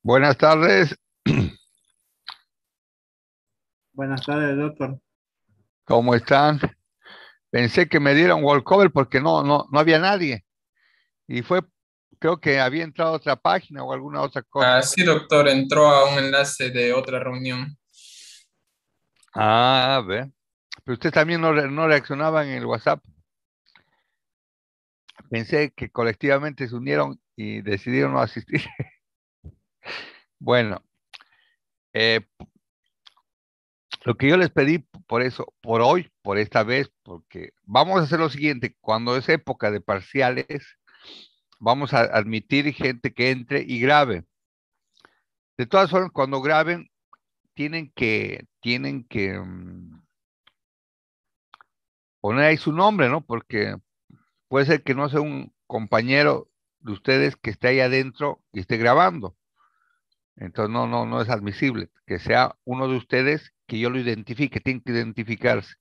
Buenas tardes, Buenas tardes, doctor. ¿cómo están? Pensé que me dieron walkover porque no había nadie. Y fue, creo que había entrado a otra página o alguna otra cosa. Sí, doctor, entró a un enlace de otra reunión. Ah, a ver. Pero usted también no reaccionaba en el WhatsApp. Pensé que colectivamente se unieron y decidieron no asistir. Bueno, eh, lo que yo les pedí por eso, por hoy, por esta vez, porque vamos a hacer lo siguiente, cuando es época de parciales, vamos a admitir gente que entre y grabe. De todas formas, cuando graben, tienen que poner ahí su nombre, ¿no? Porque puede ser que no sea un compañero de ustedes que esté ahí adentro y esté grabando. Entonces no es admisible que sea uno de ustedes que yo lo identifique, tiene que identificarse.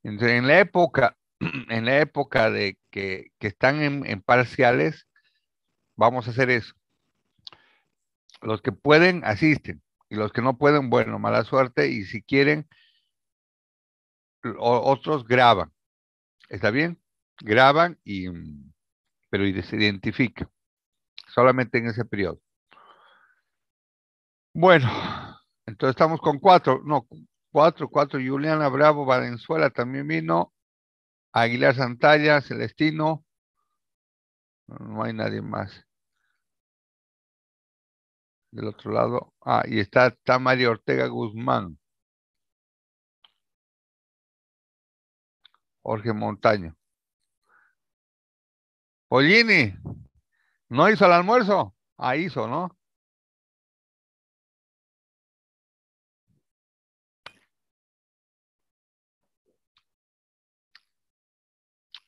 Entonces, en la época, en la época de que están en parciales, vamos a hacer eso. Los que pueden, asisten. Y los que no pueden, bueno, mala suerte. Y si quieren, otros graban. ¿Está bien? Graban pero y se identifican. Solamente en ese periodo. Bueno, entonces estamos con cuatro. No, cuatro. Juliana Bravo Valenzuela también vino. Aguilar Santalla, Celestino. No hay nadie más. Del otro lado. Ah, y está María Ortega Guzmán. Jorge Montaño. Pollini, ¿no hizo el almuerzo? Ah, hizo, ¿no?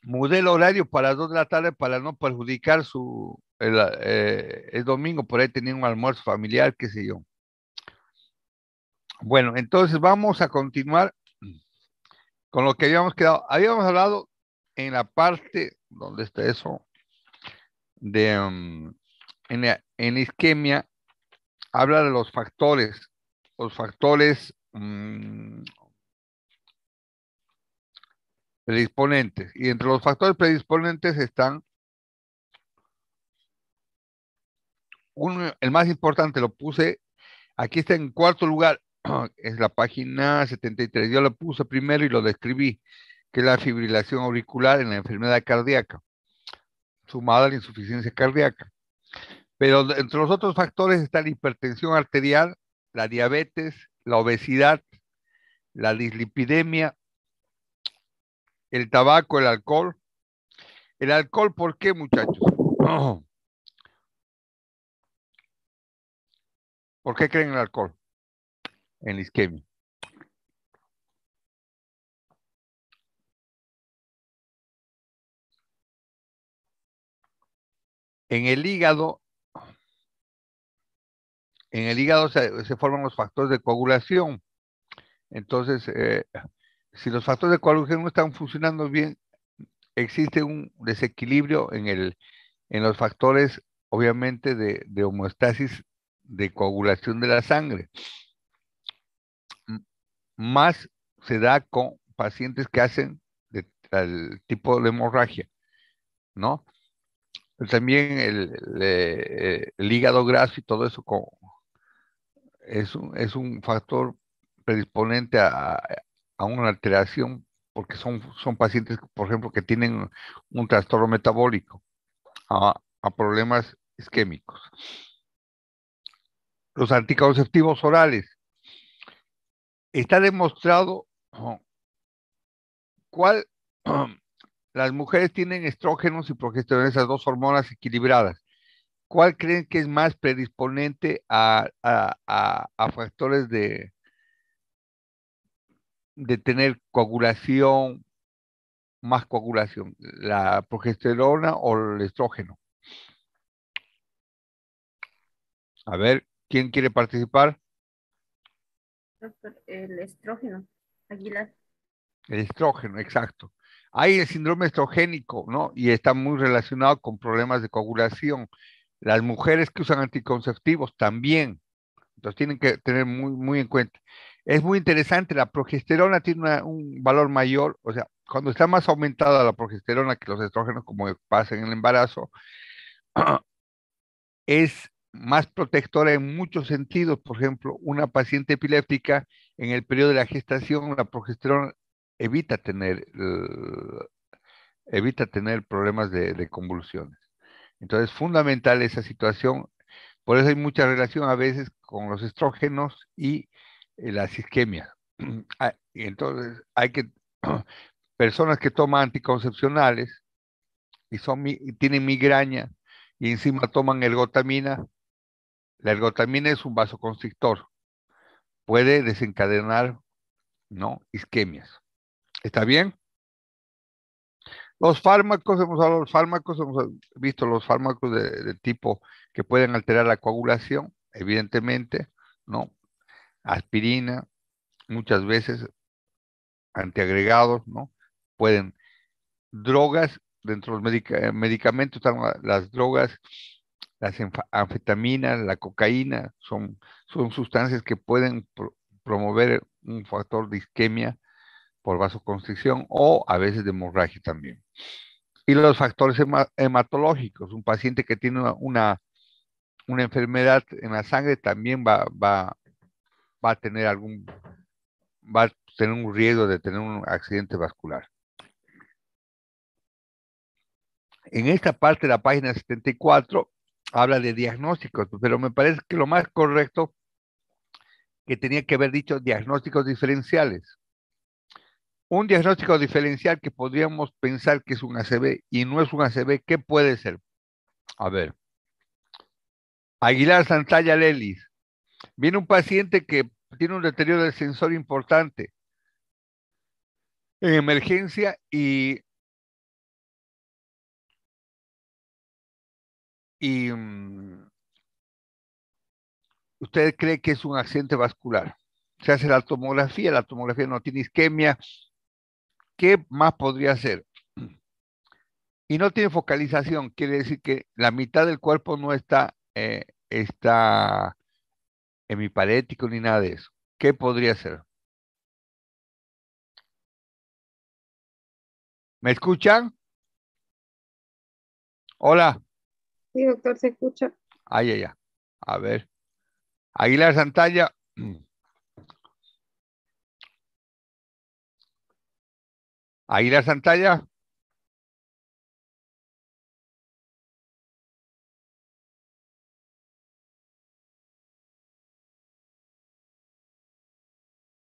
Mudé el horario para las 2 de la tarde para no perjudicar el domingo, por ahí tenía un almuerzo familiar, qué sé yo. Bueno, entonces vamos a continuar con lo que habíamos quedado. Habíamos hablado en la parte, ¿dónde está eso? En isquemia, habla de los factores predisponentes. Y entre los factores predisponentes están, el más importante lo puse, aquí está en cuarto lugar, es la página 73. Yo lo puse primero y lo describí, que es la fibrilación auricular en la enfermedad cardíaca, sumada a la insuficiencia cardíaca. Pero entre los otros factores está la hipertensión arterial, la diabetes, la obesidad, la dislipidemia, el tabaco, el alcohol. El alcohol, ¿por qué, muchachos? ¿Por qué creen en el alcohol? En la isquemia. En el hígado, se forman los factores de coagulación. Entonces, si los factores de coagulación no están funcionando bien, existe un desequilibrio en los factores, obviamente, de homeostasis de coagulación de la sangre. Más se da con pacientes que hacen el tipo de hemorragia, ¿no? Pero también el hígado graso y todo eso es un factor predisponente a una alteración, porque son pacientes, por ejemplo, que tienen un trastorno metabólico, a problemas isquémicos. Los anticonceptivos orales. Está demostrado cuál las mujeres tienen estrógenos y progesterona, esas dos hormonas equilibradas. ¿Cuál creen que es más predisponente a factores de tener coagulación, más coagulación? ¿La progesterona o el estrógeno? A ver, ¿quién quiere participar? Doctor, el estrógeno, Aguilar. El estrógeno, exacto. Hay el síndrome estrogénico, ¿no? Y está muy relacionado con problemas de coagulación. Las mujeres que usan anticonceptivos también. Entonces tienen que tener muy en cuenta. Es muy interesante, la progesterona tiene un valor mayor, o sea, cuando está más aumentada la progesterona que los estrógenos, como pasa en el embarazo, es más protectora en muchos sentidos. Por ejemplo, una paciente epiléptica en el periodo de la gestación, la progesterona evita tener, evita tener problemas de convulsiones. Entonces, fundamental esa situación. Por eso hay mucha relación a veces con los estrógenos y las isquemias. Y entonces, hay que, personas que toman anticoncepcionales y y tienen migraña y encima toman ergotamina. La ergotamina es un vasoconstrictor, puede desencadenar, ¿no?, isquemias. ¿Está bien? Los fármacos, hemos hablado de los fármacos, hemos visto los fármacos de tipo que pueden alterar la coagulación, evidentemente, ¿no? Aspirina, muchas veces antiagregados, ¿no? Pueden, drogas, dentro de los medicamentos están las drogas, las anfetaminas, la cocaína, son sustancias que pueden promover un factor de isquemia por vasoconstricción o a veces de hemorragia también. Y los factores hematológicos, un paciente que tiene una enfermedad en la sangre también va a tener va a tener un riesgo de tener un accidente vascular. En esta parte de la página 74 habla de diagnósticos, pero me parece que lo más correcto que tenía que haber dicho diagnósticos diferenciales. Un diagnóstico diferencial que podríamos pensar que es un ACV y no es un ACV, ¿qué puede ser? A ver, Aguilar Santalla Lelis. Viene un paciente que tiene un deterioro del sensor importante en emergencia y usted cree que es un accidente vascular. Se hace la tomografía no tiene isquemia. ¿Qué más podría ser? Y no tiene focalización, quiere decir que la mitad del cuerpo no está hemiparético ni nada de eso. ¿Qué podría ser? ¿Me escuchan? Hola. Sí, doctor, se escucha. Ay, ay, ay. A ver. Aguilar Santalla. Aguilar Santalla.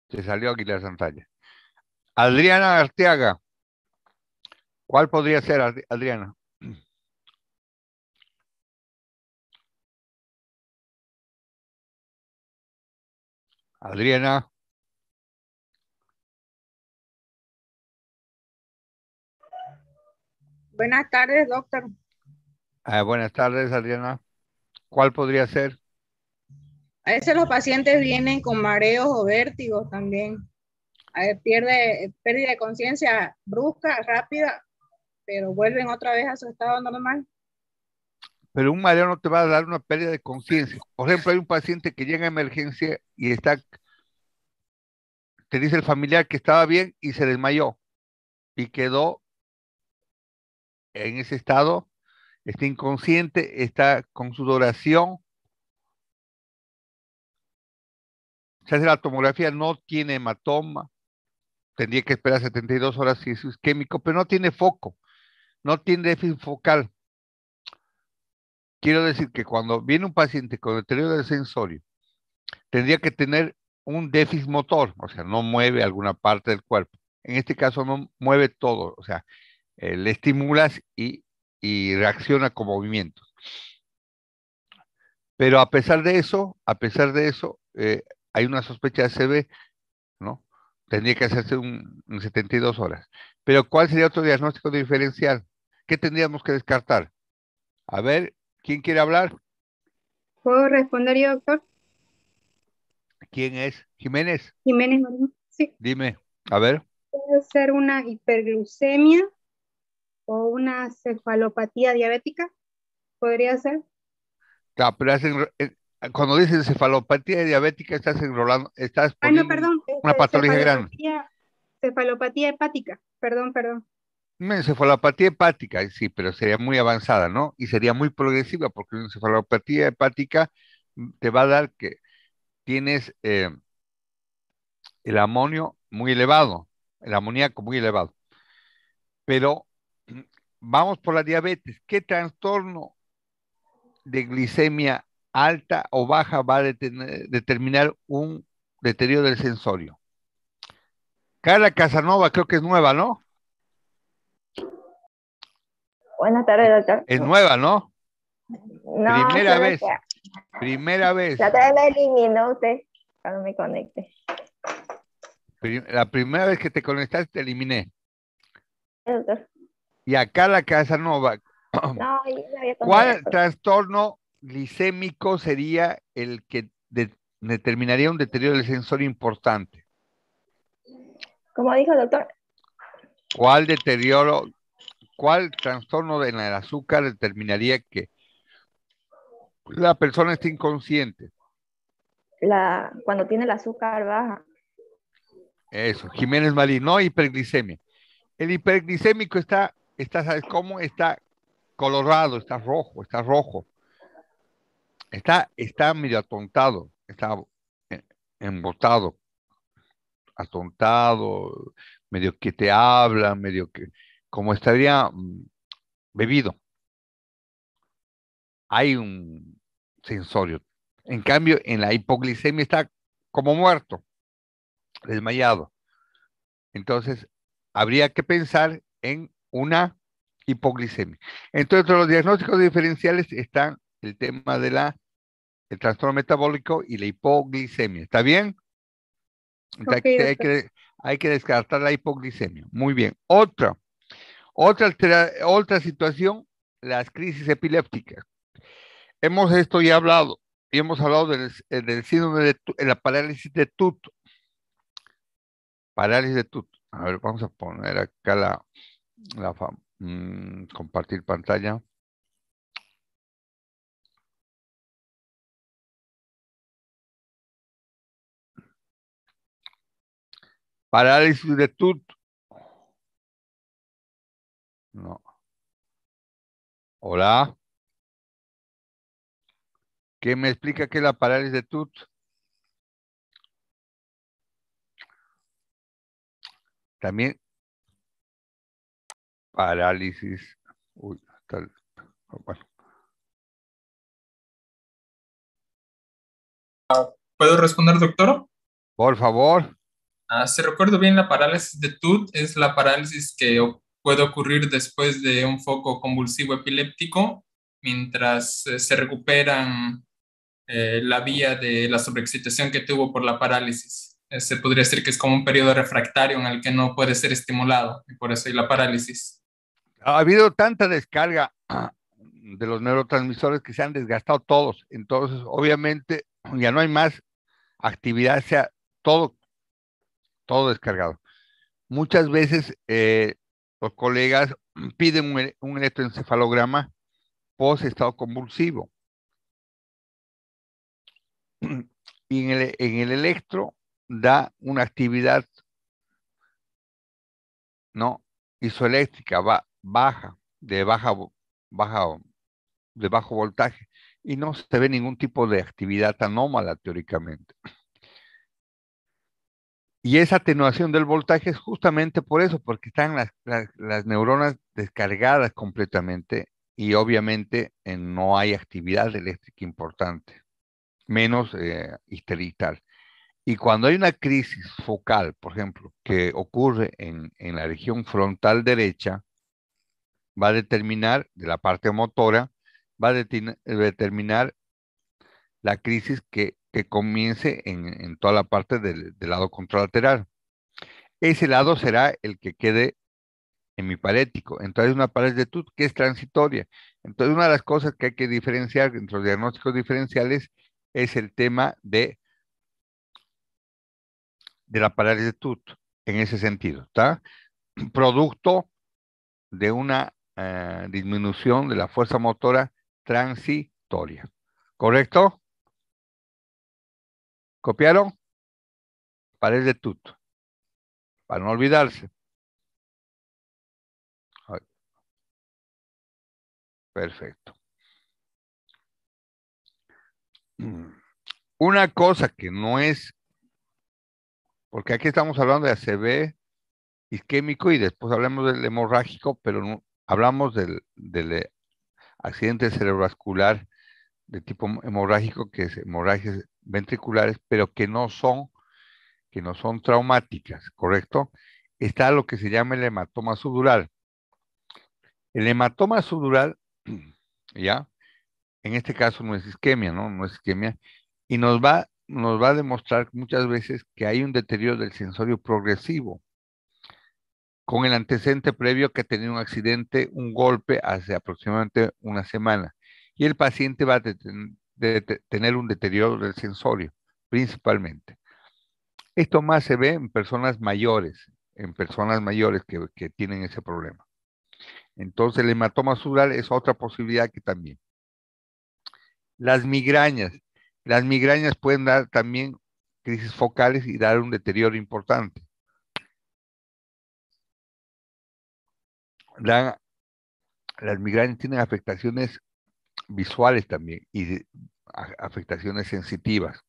Se salió Aguilar Santalla. Adriana Arteaga. ¿Cuál podría ser, Adriana? Adriana. Buenas tardes, doctor. Buenas tardes, Adriana. ¿Cuál podría ser? A veces los pacientes vienen con mareos o vértigos también. Pérdida de conciencia brusca, rápida, pero vuelven otra vez a su estado normal. Pero un mareo no te va a dar una pérdida de conciencia. Por ejemplo, hay un paciente que llega a emergencia y te dice el familiar que estaba bien y se desmayó y quedó en ese estado, está inconsciente, está con sudoración, se hace la tomografía, no tiene hematoma, tendría que esperar 72 horas si eso es isquémico, pero no tiene foco, no tiene déficit focal. Quiero decir que cuando viene un paciente con deterioro del sensorio, tendría que tener un déficit motor, o sea, no mueve alguna parte del cuerpo. En este caso no mueve todo, o sea, le estimulas y reacciona con movimientos. Pero a pesar de eso, hay una sospecha de ACV, ¿no? Tendría que hacerse en 72 horas. Pero ¿cuál sería otro diagnóstico diferencial? ¿Qué tendríamos que descartar? A ver, ¿quién quiere hablar? ¿Puedo responder yo, doctor? ¿Quién es? ¿Jiménez? Jiménez Marín. Sí, Dime, a ver. puede ser una hiperglucemia o una cefalopatía diabética. ¿Podría ser? Claro, pero cuando dices encefalopatía diabética, estás enrolando, estás Ah, no, poniendo perdón. una patología grande. Cefalopatía hepática. Perdón, perdón. Una encefalopatía hepática, sí, pero sería muy avanzada, ¿no? Y sería muy progresiva, porque una encefalopatía hepática te va a dar que tienes el amonio muy elevado, el amoníaco muy elevado. Pero vamos por la diabetes. ¿Qué trastorno de glicemia alta o baja va a determinar un deterioro del sensorio? Carla Casanova creo que es nueva, ¿no? Buenas tardes, doctor. Es nueva, ¿no? No, Primera solo vez, que primera vez. la otra vez la eliminó usted cuando me conecte. La primera vez que te conectaste te eliminé. Doctor. Y a Carla Casanova, No, yo no había ¿cuál conectado. trastorno glicémico sería el que determinaría un deterioro del sensorio importante? Como dijo el doctor, ¿Cuál deterioro, cuál trastorno en el azúcar determinaría que la persona esté inconsciente? cuando tiene el azúcar baja. Eso, Jiménez Marín, no hiperglicemia. El hiperglicémico ¿sabes cómo? Está colorado, está rojo. Está medio atontado, está eh, embotado, atontado, medio que te habla, medio que, como estaría bebido. Hay un sensorio. En cambio, en la hipoglicemia está como muerto, desmayado. Entonces, habría que pensar en una hipoglicemia. Entonces, los diagnósticos diferenciales están el tema de el trastorno metabólico y la hipoglicemia. ¿Está bien? Ok, doctor. Hay que descartar la hipoglicemia. Muy bien. Otra situación, las crisis epilépticas. Hemos esto ya hablado, y hemos hablado del síndrome de la parálisis de Tut. Parálisis de Tut. A ver, vamos a poner acá compartir pantalla. Parálisis de Tut. No. Hola. ¿Qué me explica qué es la parálisis de Tut? También parálisis. Uy, bueno. ¿Puedo responder, doctor? Por favor. Si recuerdo bien, la parálisis de Tut es la parálisis que puede ocurrir después de un foco convulsivo epiléptico, mientras se recuperan la vía de la sobreexcitación que tuvo por la parálisis. Se podría decir que es como un periodo refractario en el que no puede ser estimulado, y por eso hay la parálisis. Ha habido tanta descarga de los neurotransmisores que se han desgastado todos. Entonces, obviamente, ya no hay más actividad, sea todo descargado. Muchas veces los colegas piden un electroencefalograma post estado convulsivo. Y en el electro da una actividad, ¿no? Isoeléctrica, baja, baja, de bajo voltaje, y no se ve ningún tipo de actividad anómala teóricamente. Y esa atenuación del voltaje es justamente por eso, porque están las neuronas descargadas completamente y obviamente no hay actividad eléctrica importante, menos icterital. Y cuando hay una crisis focal, por ejemplo, que ocurre en la región frontal derecha, va a determinar, de la parte motora, va a determinar la crisis que comience en toda la parte del lado contralateral. Ese lado será el que quede hemiparético. Entonces, una parálisis de Tut que es transitoria. Entonces, una de las cosas que hay que diferenciar entre los diagnósticos diferenciales es el tema de la parálisis de Tut, en ese sentido, ¿está? Producto de una disminución de la fuerza motora transitoria. ¿Correcto? ¿Copiaron? Pared de TUT. Para no olvidarse. Perfecto. Una cosa que no es, porque aquí estamos hablando de ACV isquémico y después hablamos del hemorrágico, pero no, hablamos del accidente cerebrovascular de tipo hemorrágico, que es hemorragias ventriculares, pero que no son traumáticas, ¿correcto? Está lo que se llama el hematoma subdural. El hematoma subdural, ¿ya? En este caso no es isquemia, ¿no? No es isquemia, y nos va a demostrar muchas veces que hay un deterioro del sensorio progresivo, con el antecedente previo que ha tenido un accidente, un golpe hace aproximadamente una semana, y el paciente va a tener un deterioro del sensorio, principalmente. Esto más se ve en personas mayores, que tienen ese problema. Entonces, el hematoma subdural es otra posibilidad que también. Las migrañas pueden dar también crisis focales y dar un deterioro importante. Las migrañas tienen afectaciones visuales también y afectaciones sensitivas.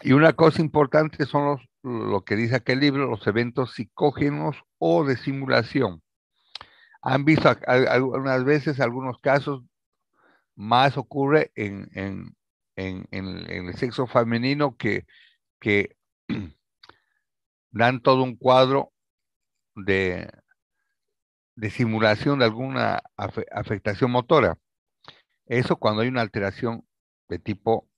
Y una cosa importante son lo que dice aquel libro, los eventos psicógenos o de simulación. Han visto algunas veces, algunos casos, más ocurre en el sexo femenino que dan todo un cuadro de simulación de alguna afectación motora. Eso cuando hay una alteración de tipo,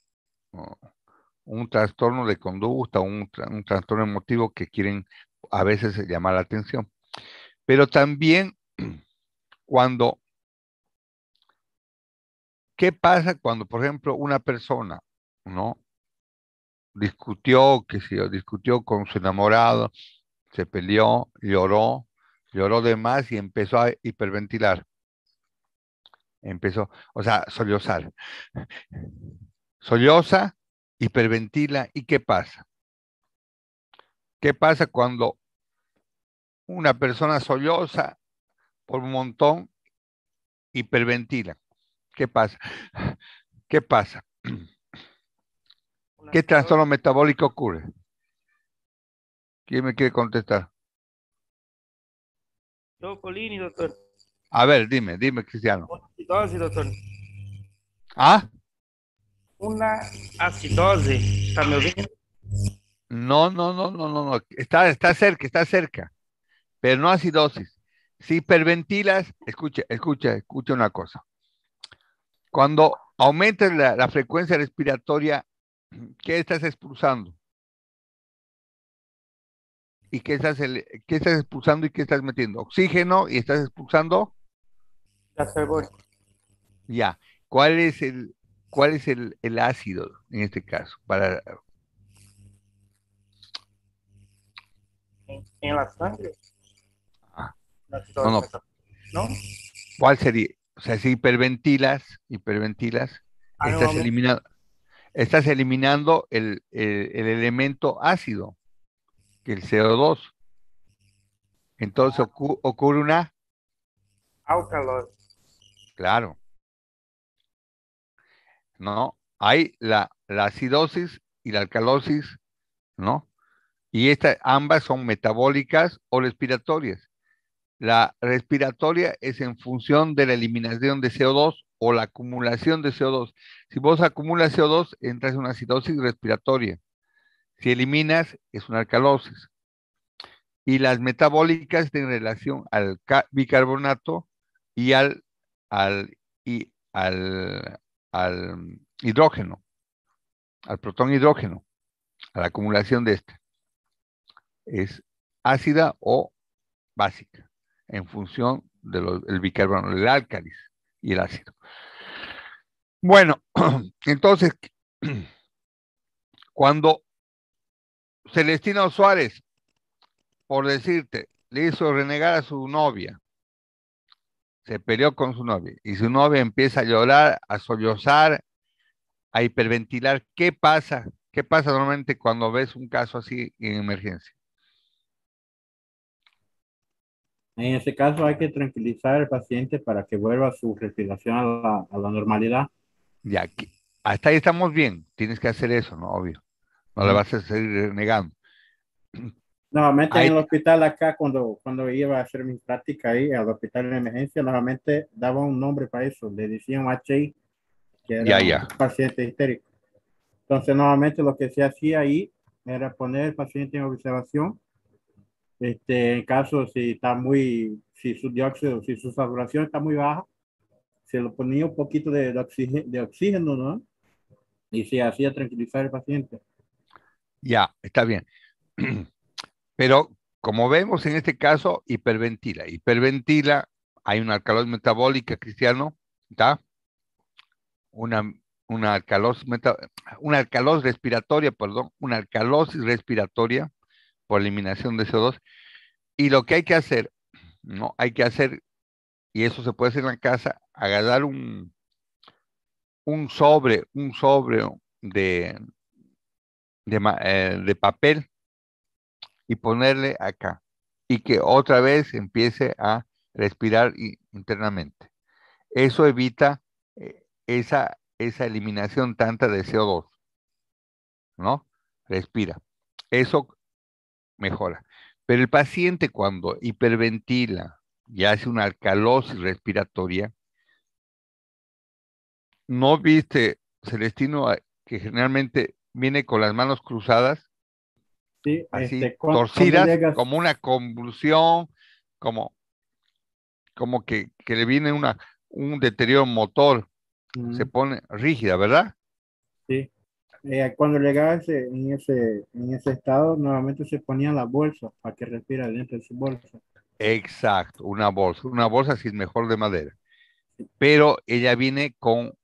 un trastorno de conducta, un trastorno emotivo que quieren a veces llamar la atención. Pero también ¿qué pasa cuando, por ejemplo, una persona, ¿no? discutió con su enamorado, se peleó, lloró de más y empezó a hiperventilar. O sea, sollozar. Solloza, hiperventila, ¿y qué pasa? ¿Qué pasa cuando una persona solloza por un montón, hiperventila? ¿Qué pasa? ¿Qué pasa? ¿Qué trastorno metabólico ocurre? ¿Quién me quiere contestar? Yo, Colini, doctor. A ver, dime, Cristiano. Acidosis, doctor. ¿Ah? Una acidosis. ¿Está me ouvindo? No. Está cerca, pero no acidosis. Si hiperventilas, escucha una cosa. Cuando aumentas la frecuencia respiratoria, ¿qué estás expulsando? ¿Y qué estás expulsando y qué estás metiendo? Oxígeno y estás expulsando. Ya. ¿Cuál es el ácido en este caso? En la sangre. Ah, No. ¿No? ¿Cuál sería? O sea, si hiperventilas, estás eliminando el elemento ácido, que el CO2. Entonces ocurre una... Alcalosis. Claro. ¿No? Hay la acidosis y la alcalosis, ¿no? Y ambas son metabólicas o respiratorias. La respiratoria es en función de la eliminación de CO2 o la acumulación de CO2. Si vos acumulas CO2, entras en una acidosis respiratoria. Si eliminas, es una alcalosis. Y las metabólicas tienen relación al bicarbonato y al hidrógeno, al protón hidrógeno, a la acumulación de este. Es ácida o básica, en función del bicarbonato, el álcalis y el ácido. Bueno, entonces, cuando Celestino Suárez, por decirte, le hizo renegar a su novia se peleó con su novia y su novia empieza a llorar, a sollozar, a hiperventilar. ¿Qué pasa? ¿Qué pasa normalmente cuando ves un caso así en emergencia? En ese caso hay que tranquilizar al paciente para que vuelva su respiración a la normalidad. Ya, hasta ahí estamos bien. Tienes que hacer eso, ¿no? Obvio. No le Ujú. vas a seguir negando. Nuevamente en Ahí, el hospital acá, cuando iba a hacer mi práctica ahí, al hospital de emergencia, nuevamente daba un nombre para eso, le decían HI, que ya, era un ya. paciente histérico. Entonces, nuevamente lo que se hacía ahí era poner el paciente en observación. En caso si está si su dióxido, si su saturación está muy baja, se le ponía un poquito de oxígeno, ¿no? Y se hacía tranquilizar al paciente. Ya, está bien. Pero como vemos en este caso, hiperventila. Hiperventila, hay una alcalosis metabólica, Cristiano, ¿está? Una, una alcalosis, una alcalosis respiratoria, perdón, una alcalosis respiratoria por eliminación de CO2. Y lo que hay que hacer, ¿no? Hay que hacer, y eso se puede hacer en la casa, agarrar un sobre de papel y ponerle acá. Y que otra vez empiece a respirar internamente. Eso evita esa eliminación tanta de CO2, ¿no? Respira. Eso mejora. Pero el paciente cuando hiperventila y hace una alcalosis respiratoria, ¿no viste, Celestino, que generalmente viene con las manos cruzadas, Sí, así cuando torcidas, llegas, como una convulsión, como, como que le viene un deterioro motor, se pone rígida, ¿verdad? sí, cuando llegabas en ese estado, nuevamente se ponían las bolsas para que respira dentro de su bolsa. Exacto, una bolsa sí es mejor de madera, pero ella viene con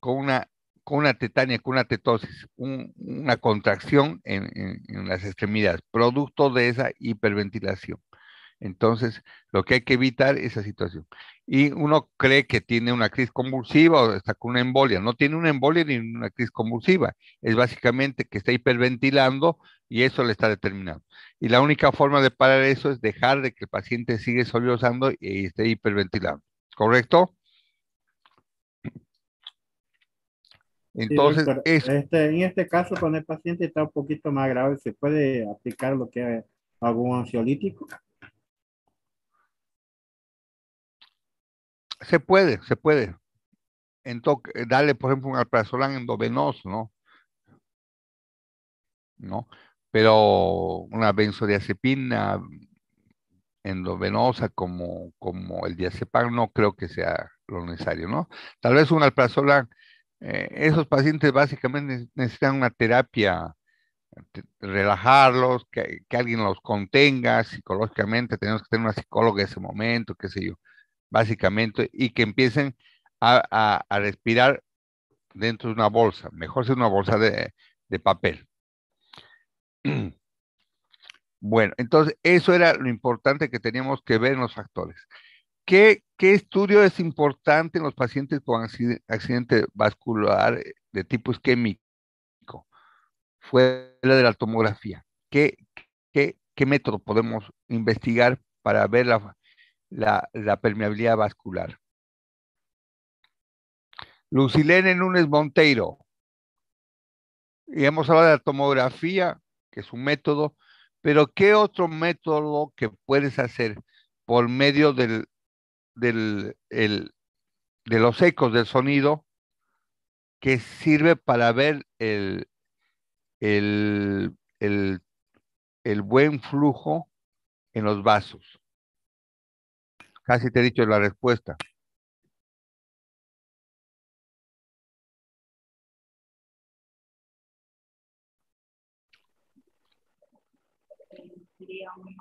una, con una tetania, con una tetosis, una contracción en las extremidades, producto de esa hiperventilación. Entonces, lo que hay que evitar es esa situación. Y uno cree que tiene una crisis convulsiva o está con una embolia. No tiene una embolia ni una crisis convulsiva. Es básicamente que está hiperventilando y eso le está determinando. Y la única forma de parar eso es dejar de que el paciente siga sollozando y esté hiperventilando. ¿Correcto? Sí, Entonces, doctor. eso En este caso, cuando el paciente está un poquito más grave, ¿se puede aplicar lo que es algún ansiolítico? se puede, se puede. Entonces, darle, por ejemplo, un alprazolam endovenoso, ¿no? ¿No? Pero una benzodiazepina endovenosa como el diazepam no creo que sea lo necesario, ¿no? Tal vez un alprazolam, esos pacientes básicamente necesitan una terapia, relajarlos, que alguien los contenga psicológicamente, tenemos que tener una psicóloga en ese momento, qué sé yo, básicamente, y que empiecen a respirar dentro de una bolsa, mejor ser una bolsa de papel. Bueno, entonces eso era lo importante que teníamos que ver en los factores. ¿Qué estudio es importante en los pacientes con accidente vascular de tipo isquémico? Fuera de la tomografía. ¿Qué método podemos investigar para ver la permeabilidad vascular? Lucilene Núñez Monteiro. Y hemos hablado de la tomografía, que es un método, pero ¿qué otro método que puedes hacer por medio de los ecos del sonido que sirve para ver el, el, el buen flujo en los vasos? Casi te he dicho la respuesta. Sería un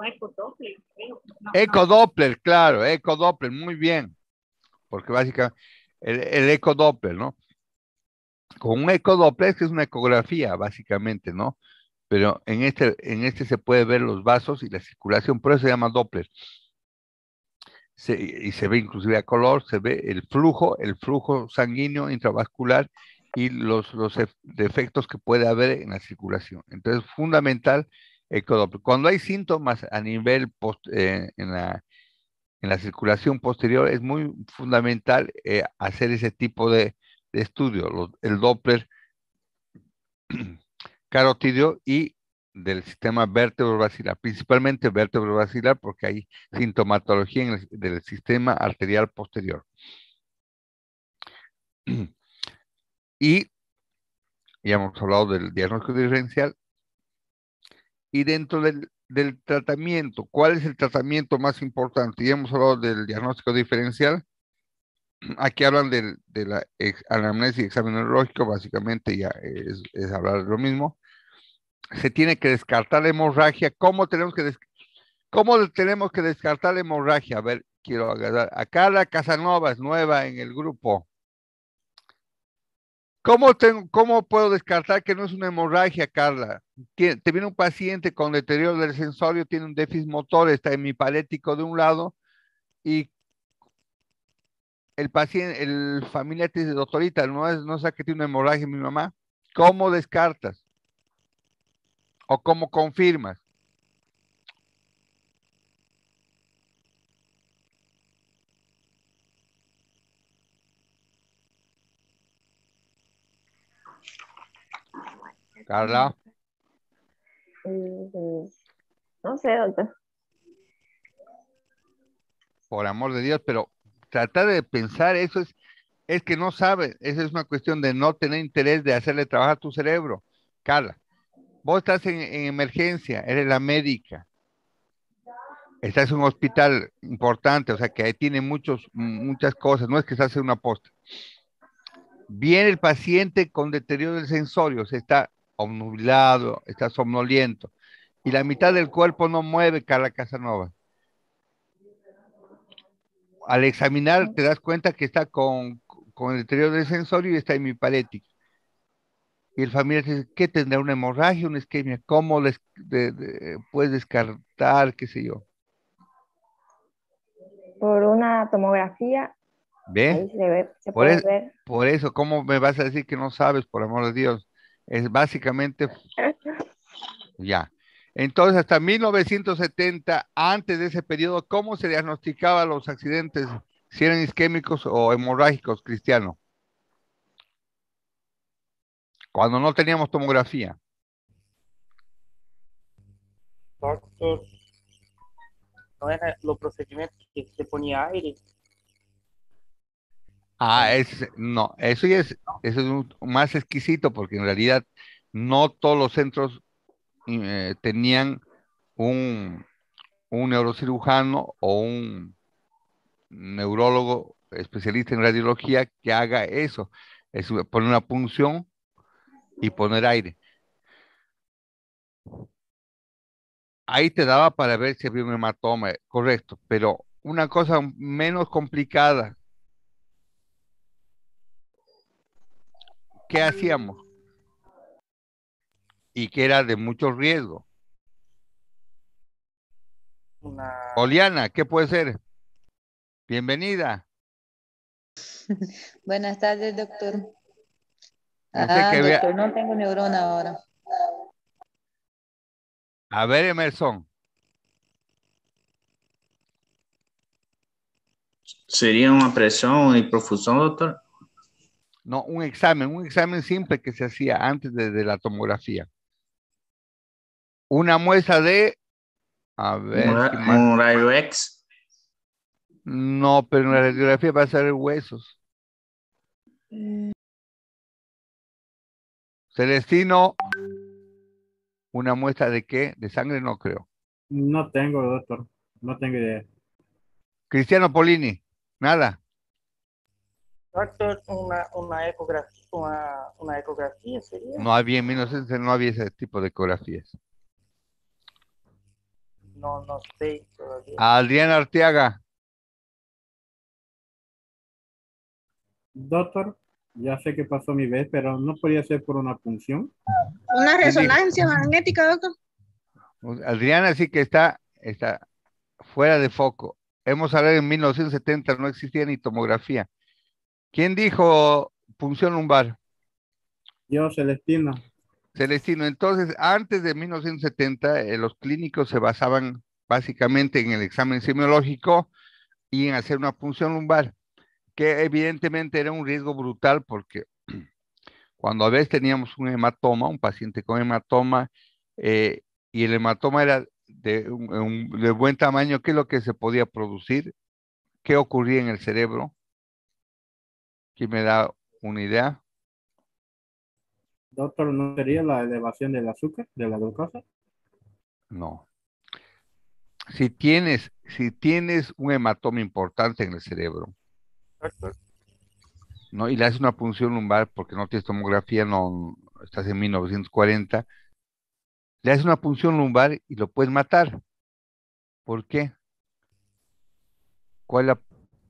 ecodoppler, creo. No, Ecodoppler, claro, ecodoppler, muy bien, porque básicamente el ecodoppler, ¿no? Con un ecodoppler es que es una ecografía, básicamente, ¿no? pero en este se puede ver los vasos y la circulación, por eso se llama Doppler. Y se ve inclusive a color, se ve el flujo sanguíneo intravascular y los defectos que puede haber en la circulación. Entonces, fundamental ecodoppler. Cuando hay síntomas a nivel en la circulación posterior, es muy fundamental hacer ese tipo de estudio, el Doppler carotídeo y del sistema vértebro-basilar, principalmente vértebro-basilar, porque hay sintomatología del sistema arterial posterior. Y ya hemos hablado del diagnóstico diferencial. Y dentro del tratamiento, ¿cuál es el tratamiento más importante? Ya hemos hablado del diagnóstico diferencial. Aquí hablan de la anamnesis y examen neurológico, básicamente ya es hablar de lo mismo. Se tiene que descartar la hemorragia. ¿Cómo tenemos que descartar la hemorragia? A ver, quiero agarrar. Acá la Casanova es nueva en el grupo. ¿Cómo puedo descartar que no es una hemorragia, Carla? Te viene un paciente con deterioro del sensorio, tiene un déficit motor, está hemiparético de un lado y el paciente, el familiar te dice, doctorita, no sé que tiene una hemorragia mi mamá. ¿Cómo descartas? ¿O cómo confirmas? Carla, No sé, doctor. por amor de Dios, pero tratar de pensar eso es que no sabe, esa es una cuestión de no tener interés de hacerle trabajar tu cerebro. Carla, vos estás en emergencia, eres la médica, estás en un hospital importante, o sea que ahí tiene muchas cosas, no es que estás en una posta. Viene el paciente con deterioro del sensorio, o sea, está obnubilado, está somnoliento, y la mitad del cuerpo no mueve, Carla Casanova. Al examinar te das cuenta que está con el deterioro del sensorio y está hemiparético. Y el familiar dice, ¿qué tendrá? ¿Una hemorragia, una isquemia? ¿Cómo puedes descartar, qué sé yo? Por una tomografía, ¿Ve? ahí se ve, se Por, puede es- ver. por eso, ¿cómo me vas a decir que no sabes, por amor de Dios? Es básicamente, ya. Entonces, hasta 1970, antes de ese periodo, ¿cómo se diagnosticaban los accidentes, si eran isquémicos o hemorrágicos, Cristiano? Cuando no teníamos tomografía. Doctor, no era los procedimientos que se ponía aire. No, eso es más exquisito porque en realidad no todos los centros tenían un, un neurocirujano o un neurólogo especialista en radiología que haga eso, es poner una punción y poner aire. Ahí te daba para ver si había un hematoma, correcto, pero una cosa menos complicada, ¿qué hacíamos? Y que era de mucho riesgo. Una, Oliana, ¿qué puede ser? Bienvenida. Buenas tardes, doctor. Pensé que había. Doctor, no tengo neurona ahora. A ver, Emerson. ¿Sería una presión y profusión, doctor? No, un examen simple que se hacía antes de la tomografía. Una muestra de, a ver, ¿qué más? Un rayo X. No, pero en la radiografía va a ser huesos. Celestino, ¿una muestra de qué? De sangre no creo. No tengo, doctor. No tengo idea. Cristiano Polini, nada. doctor, una ecografía, una ecografía sería. No había en 1960, no había ese tipo de ecografías. No sé todavía. Adriana Arteaga, Doctor, Ya sé que pasó mi vez, pero no podría ser por una punción. Una resonancia magnética, doctor. Adriana sí que está fuera de foco. Hemos hablado en 1970, no existía ni tomografía. ¿Quién dijo punción lumbar? Yo, Celestino. Celestino. Entonces, antes de 1970, los clínicos se basaban básicamente en el examen semiológico y en hacer una punción lumbar, que evidentemente era un riesgo brutal porque cuando a veces teníamos un hematoma, un paciente con hematoma, y el hematoma era de buen tamaño, ¿qué es lo que se podía producir? ¿Qué ocurría en el cerebro? ¿Quién me da una idea? Doctor, ¿no sería la elevación del azúcar, de la glucosa? No. Si tienes un hematoma importante en el cerebro, ¿no? Y le haces una punción lumbar porque no tienes tomografía, no estás en 1940, le haces una punción lumbar y lo puedes matar. ¿Por qué? ¿Cuál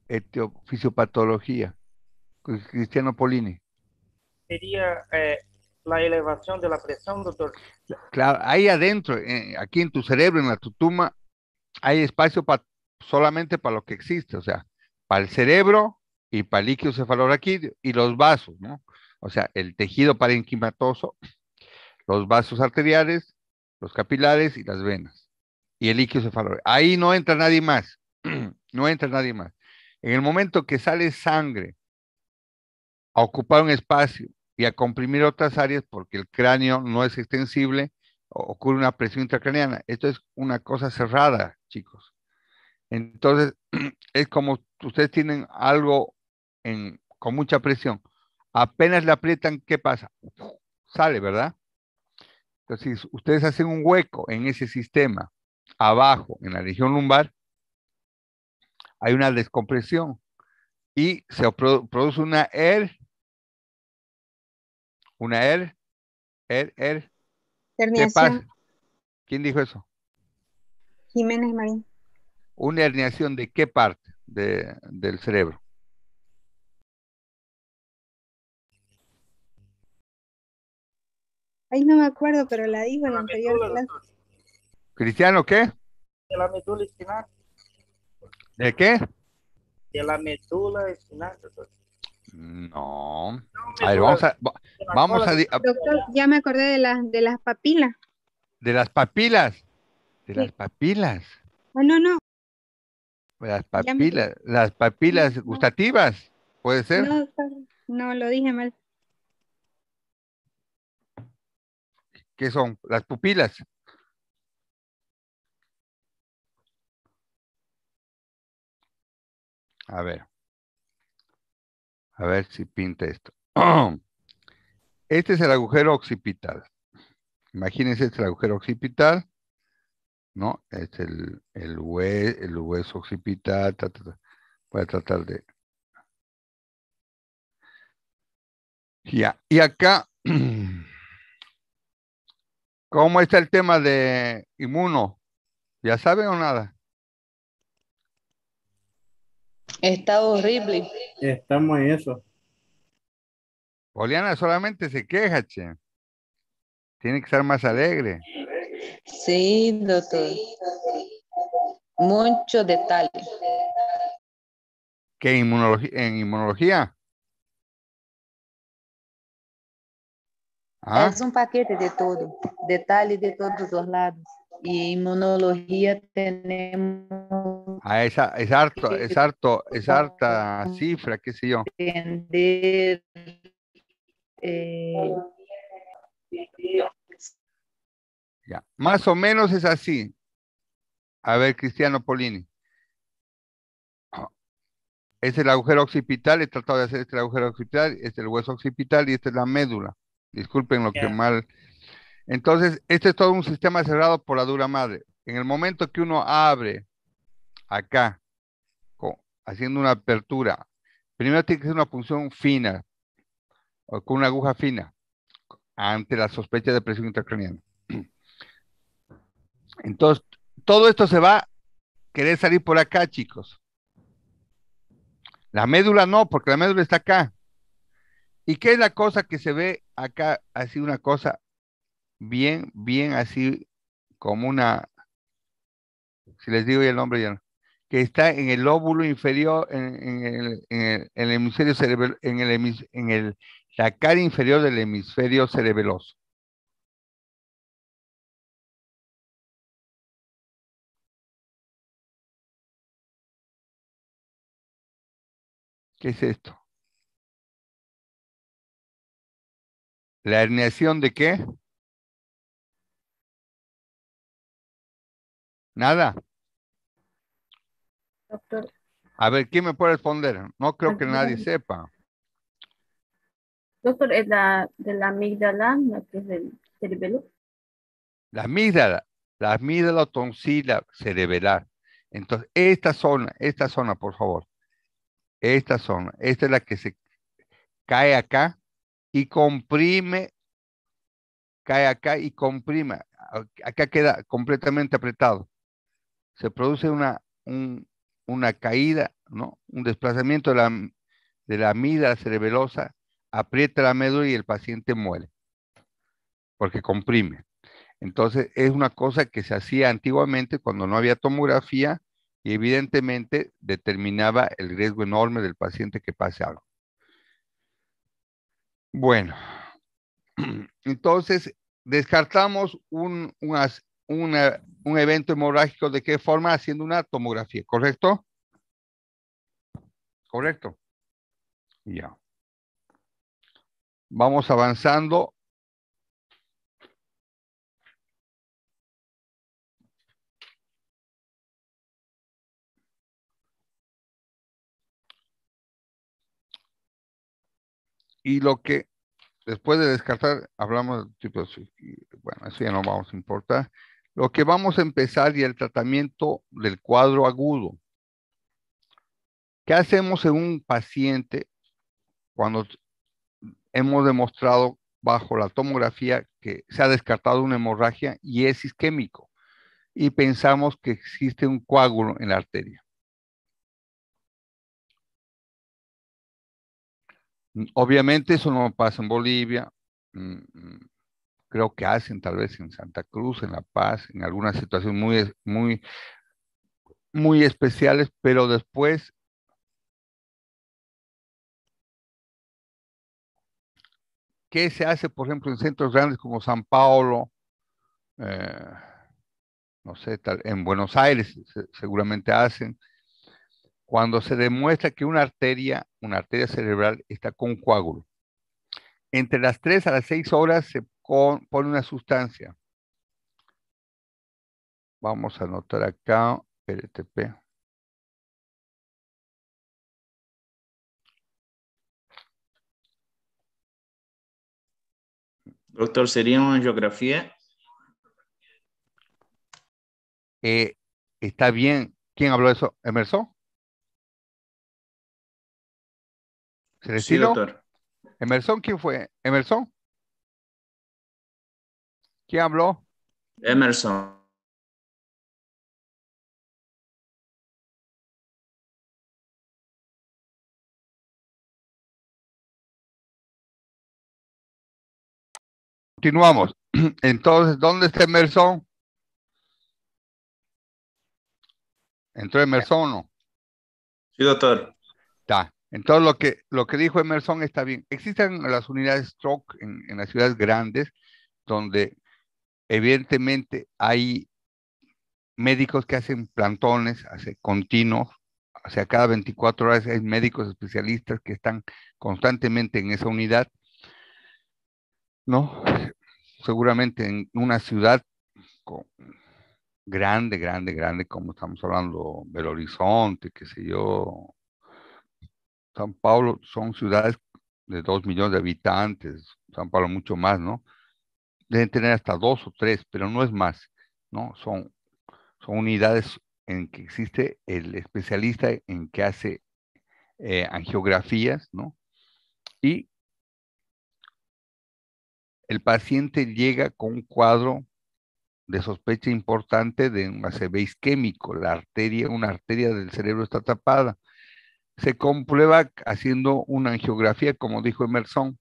es la fisiopatología? Cristiano Polini. Sería la elevación de la presión, doctor. Claro, ahí adentro, aquí en tu cerebro, en la tutuma, hay espacio solamente para lo que existe, o sea, para el cerebro y para el líquido cefalorraquídeo y los vasos, ¿no? O sea, el tejido parenquimatoso, los vasos arteriales, los capilares y las venas. Y el líquido cefalorraquídeo. Ahí no entra nadie más. No entra nadie más. En el momento que sale sangre a ocupar un espacio y a comprimir otras áreas, porque el cráneo no es extensible, ocurre una presión intracraneana. Esto es una cosa cerrada, chicos. Entonces, es como ustedes tienen algo con mucha presión. Apenas le aprietan, ¿qué pasa? Sale, ¿verdad? Entonces, si ustedes hacen un hueco en ese sistema, abajo, en la región lumbar, hay una descompresión y se produce ¿qué pasa? Herniación. ¿Quién dijo eso? Jiménez Marín. ¿Una herniación de qué parte del cerebro? Ay, no me acuerdo, pero la dijo en la anterior clase. ¿Cristiano qué? De la médula espinal. ¿De qué? De la médula espinal, doctor. No. A ver, vamos a Doctor, ya me acordé de las papilas. de las papilas. De Sí. las papilas. Ah, no, no. Las papilas No. gustativas, ¿puede ser? No, doctor, no, lo dije mal. ¿Qué son? Las pupilas. A ver si pinta esto. Este es el agujero occipital. Imagínense, este es el agujero occipital, ¿no? Es el hueso occipital. Voy a tratar de... Ya, y acá, ¿cómo está el tema de inmuno? ¿Ya saben o nada? Está horrible. Estamos en eso. Poliana solamente se queja, che. Tiene que estar más alegre. Sí, doctor. Mucho detalle. ¿Qué en inmunología? ¿Ah? Es un paquete de todo. Detalle de todos los lados. Y inmunología tenemos Ah, es harta cifra, qué sé yo. que entender. eh, Ya. Más o menos es así. A ver, Cristiano Polini. Es el agujero occipital, he tratado de hacer este agujero occipital, este es el hueso occipital y esta es la médula. Disculpen lo que mal. Entonces, este es todo un sistema cerrado por la dura madre. En el momento que uno abre acá, haciendo una apertura, primero tiene que ser una punción fina, o con una aguja fina, ante la sospecha de presión intracraneana. Entonces, todo esto se va a querer salir por acá, chicos. La médula no, porque la médula está acá. ¿Y qué es la cosa que se ve acá? Así una cosa bien, bien así como una, si les digo ya el nombre ya no, que está en el lóbulo inferior, en el hemisferio cerebral, la cara inferior del hemisferio cerebeloso. ¿Qué es esto? ¿La herniación de qué? Nada. Doctor, A ver, ¿quién me puede responder? No creo que nadie ayúdame. sepa. Doctor, es la de la amígdala, la que es del cerebelo. La amígdala o tonsila cerebelar. Entonces, esta zona, por favor, esta es la que se cae acá y comprime, cae acá y comprime. Acá queda completamente apretado. Se produce una caída, ¿no? Un desplazamiento de la amígdala cerebelosa, aprieta la médula y el paciente muere, porque comprime. Entonces, es una cosa que se hacía antiguamente cuando no había tomografía y evidentemente determinaba el riesgo enorme del paciente que pase algo. Bueno, entonces descartamos un evento hemorrágico. ¿De qué forma? Haciendo una tomografía, ¿correcto? Correcto. Ya. Vamos avanzando. Y lo que después de descartar, hablamos de tipos, bueno, eso ya no vamos a importar. Lo que vamos a empezar y el tratamiento del cuadro agudo. ¿Qué hacemos en un paciente cuando hemos demostrado bajo la tomografía que se ha descartado una hemorragia y es isquémico y pensamos que existe un coágulo en la arteria? Obviamente eso no pasa en Bolivia. Creo que hacen tal vez en Santa Cruz, en La Paz, en algunas situaciones muy, muy, muy especiales, pero después, ¿qué se hace, por ejemplo, en centros grandes como San Paulo? eh, no sé, en Buenos Aires seguramente hacen, cuando se demuestra que una arteria cerebral está con coágulo. Entre las 3 a las 6 horas se pone una sustancia. Vamos a anotar acá, RTP. Doctor, ¿sería una angiografía? Está bien. ¿Quién habló de eso? ¿Emerson? Sí, ¿Celestino? doctor. ¿Emerson? ¿Quién fue? ¿Emerson? ¿Quién habló? Emerson. Continuamos. Entonces, ¿dónde está Emerson? ¿Entró Emerson o no? Sí, doctor. Está. Entonces, lo que dijo Emerson está bien. Existen las unidades stroke en las ciudades grandes, donde evidentemente hay médicos que hacen plantones, continuos, o sea, cada 24 horas hay médicos especialistas que están constantemente en esa unidad, ¿no? Seguramente en una ciudad grande, grande, grande, como estamos hablando, Belo Horizonte, qué sé yo, San Paulo, son ciudades de 2 millones de habitantes, San Paulo mucho más, ¿no? Deben tener hasta 2 o 3, pero no es más, ¿no? Son unidades en que existe el especialista en que hace angiografías, ¿no? Y el paciente llega con un cuadro de sospecha importante de un ACV isquémico. Una arteria del cerebro está tapada. se comprueba haciendo una angiografía, como dijo Emerson.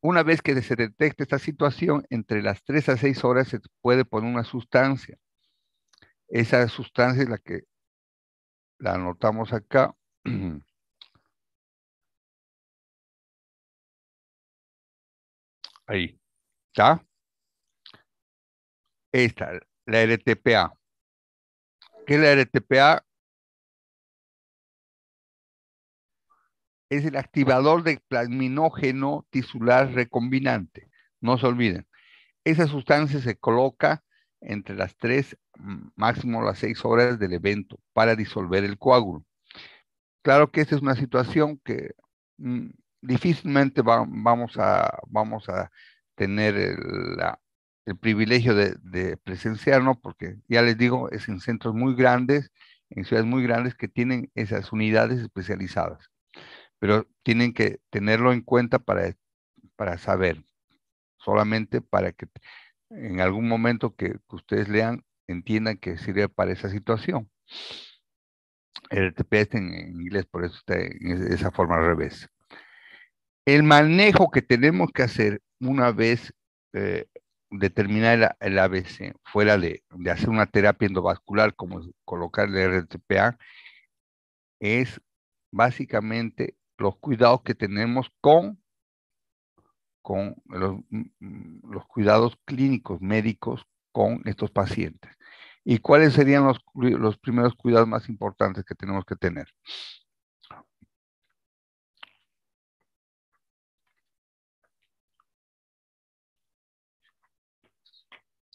Una vez que se detecta esta situación, entre las 3 a 6 horas se puede poner una sustancia. Esa sustancia es la que la anotamos acá. Ahí, ¿está? Esta, la RTPA. ¿Qué es la RTPA? Es el activador de plasminógeno tisular recombinante. No se olviden. Esa sustancia se coloca entre las 3, máximo las 6 horas del evento para disolver el coágulo. Claro que esta es una situación que difícilmente vamos a tener el privilegio de presenciar, ¿no? Porque ya les digo, es en centros muy grandes, en ciudades muy grandes que tienen esas unidades especializadas. Pero tienen que tenerlo en cuenta para saber, solamente para que en algún momento que ustedes lean, entiendan que sirve para esa situación. El RTP está en inglés, por eso está en esa forma al revés. El manejo que tenemos que hacer una vez determinar el ABC, fuera de hacer una terapia endovascular, como colocar el RTPA, es básicamente los cuidados que tenemos con los cuidados clínicos médicos con estos pacientes. ¿Y cuáles serían los primeros cuidados más importantes que tenemos que tener?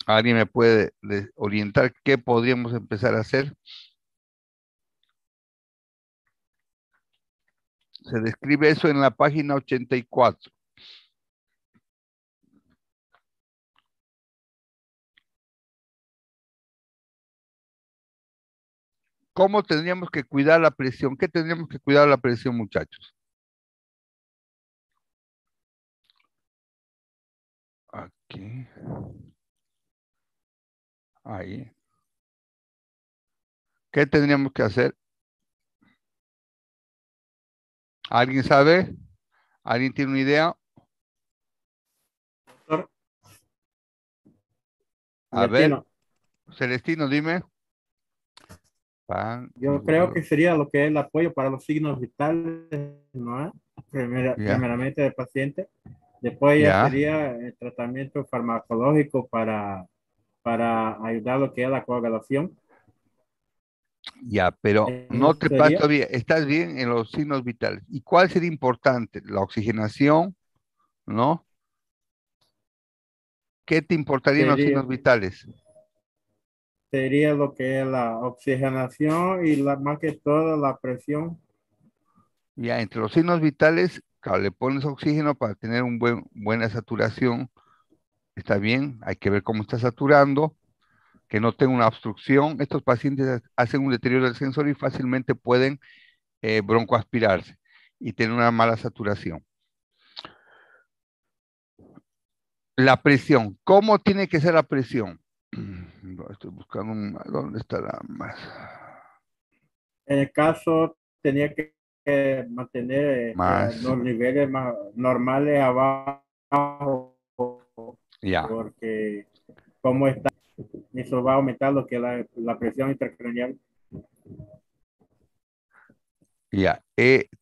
¿Alguien me puede orientar qué podríamos empezar a hacer? Se describe eso en la página 84. ¿Cómo tendríamos que cuidar la presión? ¿Qué tendríamos que cuidar la presión, muchachos? Aquí. Ahí. ¿Qué tendríamos que hacer? ¿Alguien sabe? ¿Alguien tiene una idea? A ver, Celestino, dime. Yo creo que sería lo que es el apoyo para los signos vitales, ¿no? Primeramente del paciente. Después ya sería el tratamiento farmacológico para ayudar a lo que es la coagulación. Ya, pero no te pasa todavía, estás bien en los signos vitales. ¿Y cuál sería importante? La oxigenación, ¿no? ¿Qué te importaría en los signos vitales? Sería lo que es la oxigenación y más que todo la presión. Ya, entre los signos vitales, claro, le pones oxígeno para tener buena saturación. Está bien, hay que ver cómo está saturando, que no tenga una obstrucción. Estos pacientes hacen un deterioro del sensor y fácilmente pueden broncoaspirarse y tener una mala saturación. La presión, ¿cómo tiene que ser la presión? Estoy buscando ¿dónde estará más? En el caso, tenía que mantener los niveles más normales abajo. Ya. Porque como está, eso va a aumentar lo que es la presión intracraneal. Ya,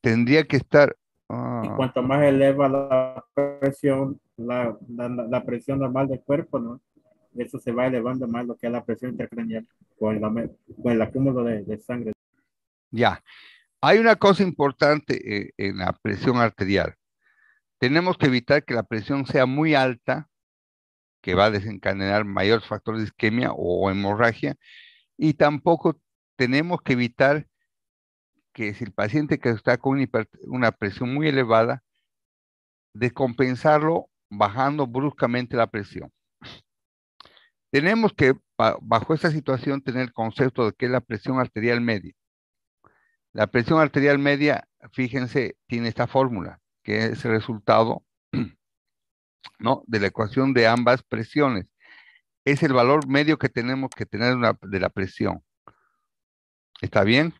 tendría que estar... Y cuanto más eleva la presión, la presión normal del cuerpo, ¿no? Eso se va elevando más lo que es la presión intracraneal con el acúmulo de sangre. Ya, hay una cosa importante en la presión arterial. Tenemos que evitar que la presión sea muy alta, que va a desencadenar mayores factores de isquemia o hemorragia, y tampoco tenemos que evitar que si el paciente que está con una presión muy elevada, descompensarlo bajando bruscamente la presión. Tenemos que, bajo esta situación, tener el concepto de que es la presión arterial media. La presión arterial media, fíjense, tiene esta fórmula, que es el resultado, ¿no?, de la ecuación de ambas presiones. Es el valor medio que tenemos que tener de la presión. ¿Está bien?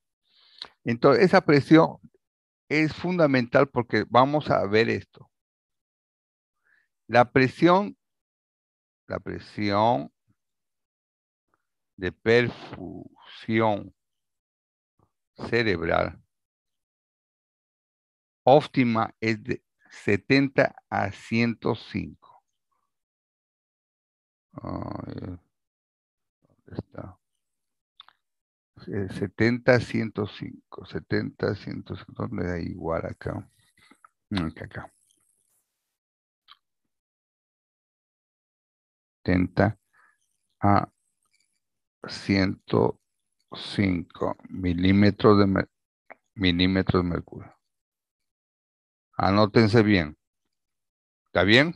Entonces, esa presión es fundamental porque vamos a ver esto. La presión de perfusión cerebral óptima es de 70 a 105. ¿Dónde está? 70 a 105. 70 a 105. ¿Dónde da igual acá? Acá. 70 a 105 milímetros de mercurio. Anótense bien. ¿Está bien?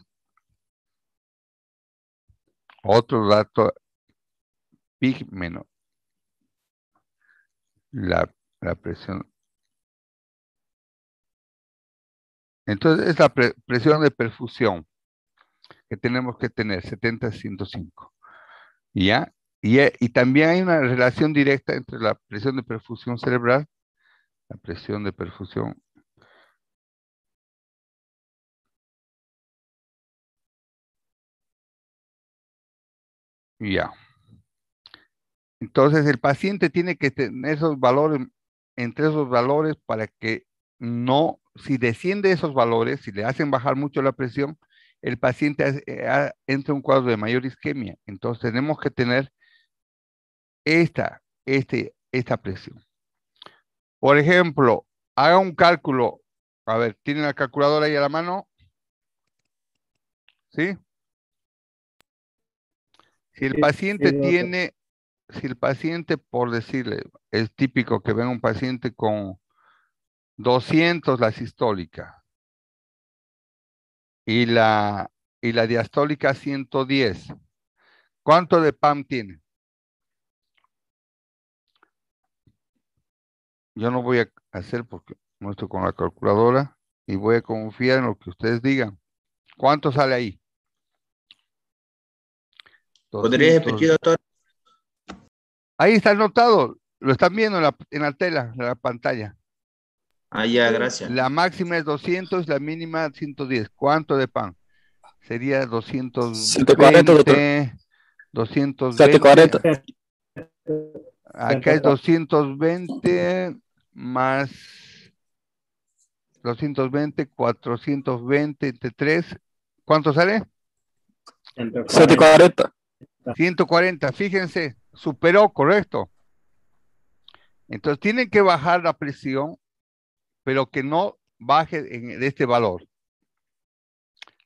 Otro dato, Pi menos la presión. Entonces, es la presión de perfusión que tenemos que tener, 70 a 105. ¿Ya? Y también hay una relación directa entre la presión de perfusión cerebral, la presión de perfusión. Ya. Entonces, el paciente tiene que tener esos valores, entre esos valores, para que no, si desciende esos valores, si le hacen bajar mucho la presión, el paciente entra en un cuadro de mayor isquemia. Entonces, tenemos que tener esta presión. Por ejemplo, haga un cálculo. A ver, ¿tiene la calculadora ahí a la mano? ¿Sí? Si el paciente tiene, si el paciente, por decirle, es típico que venga un paciente con 200 la sistólica y la diastólica 110. ¿Cuánto de PAM tiene? Yo no voy a hacer porque no estoy con la calculadora y voy a confiar en lo que ustedes digan. ¿Cuánto sale ahí? ¿Podría 200. repetir, doctor? Ahí está anotado. Lo están viendo en la tela, en la pantalla. Ah, ya, gracias. La máxima es 200, la mínima 110. ¿Cuánto de PAM? Sería 140, doctor. 220. 740. Acá es 220 más 220, 420 entre 3. ¿Cuánto sale? 740. 140. Fíjense, superó, correcto. Entonces tienen que bajar la presión, pero que no baje de este valor.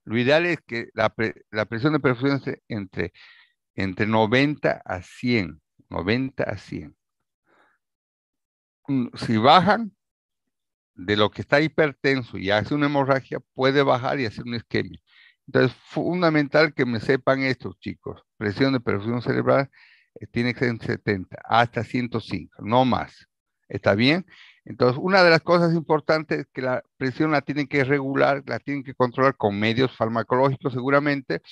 Lo ideal es que la presión de perfusión esté entre 90 a 100. 90 a 100. Si bajan de lo que está hipertenso y hace una hemorragia, puede bajar y hacer una isquemia. Entonces, fundamental que me sepan estos chicos. Presión de perfusión cerebral tiene que ser en 70 hasta 105, no más. ¿Está bien? Entonces, una de las cosas importantes es que la presión la tienen que regular, la tienen que controlar con medios farmacológicos seguramente,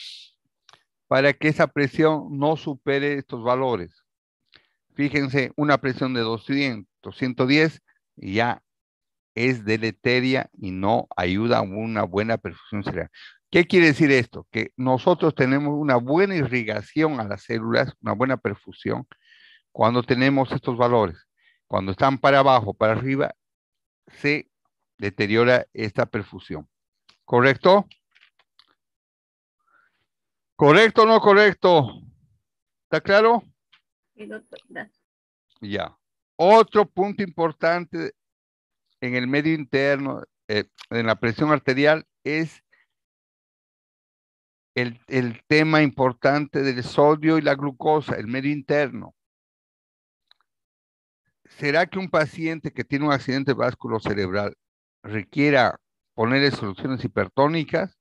para que esa presión no supere estos valores. Fíjense, una presión de 200, 110, ya es deleteria y no ayuda a una buena perfusión cerebral. ¿Qué quiere decir esto? Que nosotros tenemos una buena irrigación a las células, una buena perfusión, cuando tenemos estos valores. Cuando están para abajo, para arriba, se deteriora esta perfusión. ¿Correcto? ¿Correcto o no correcto? ¿Está claro? Sí, doctor, gracias. Ya. Otro punto importante en el medio interno, en la presión arterial, es el tema importante del sodio y la glucosa, el medio interno. ¿Será que un paciente que tiene un accidente vasculocerebral requiera ponerle soluciones hipertónicas?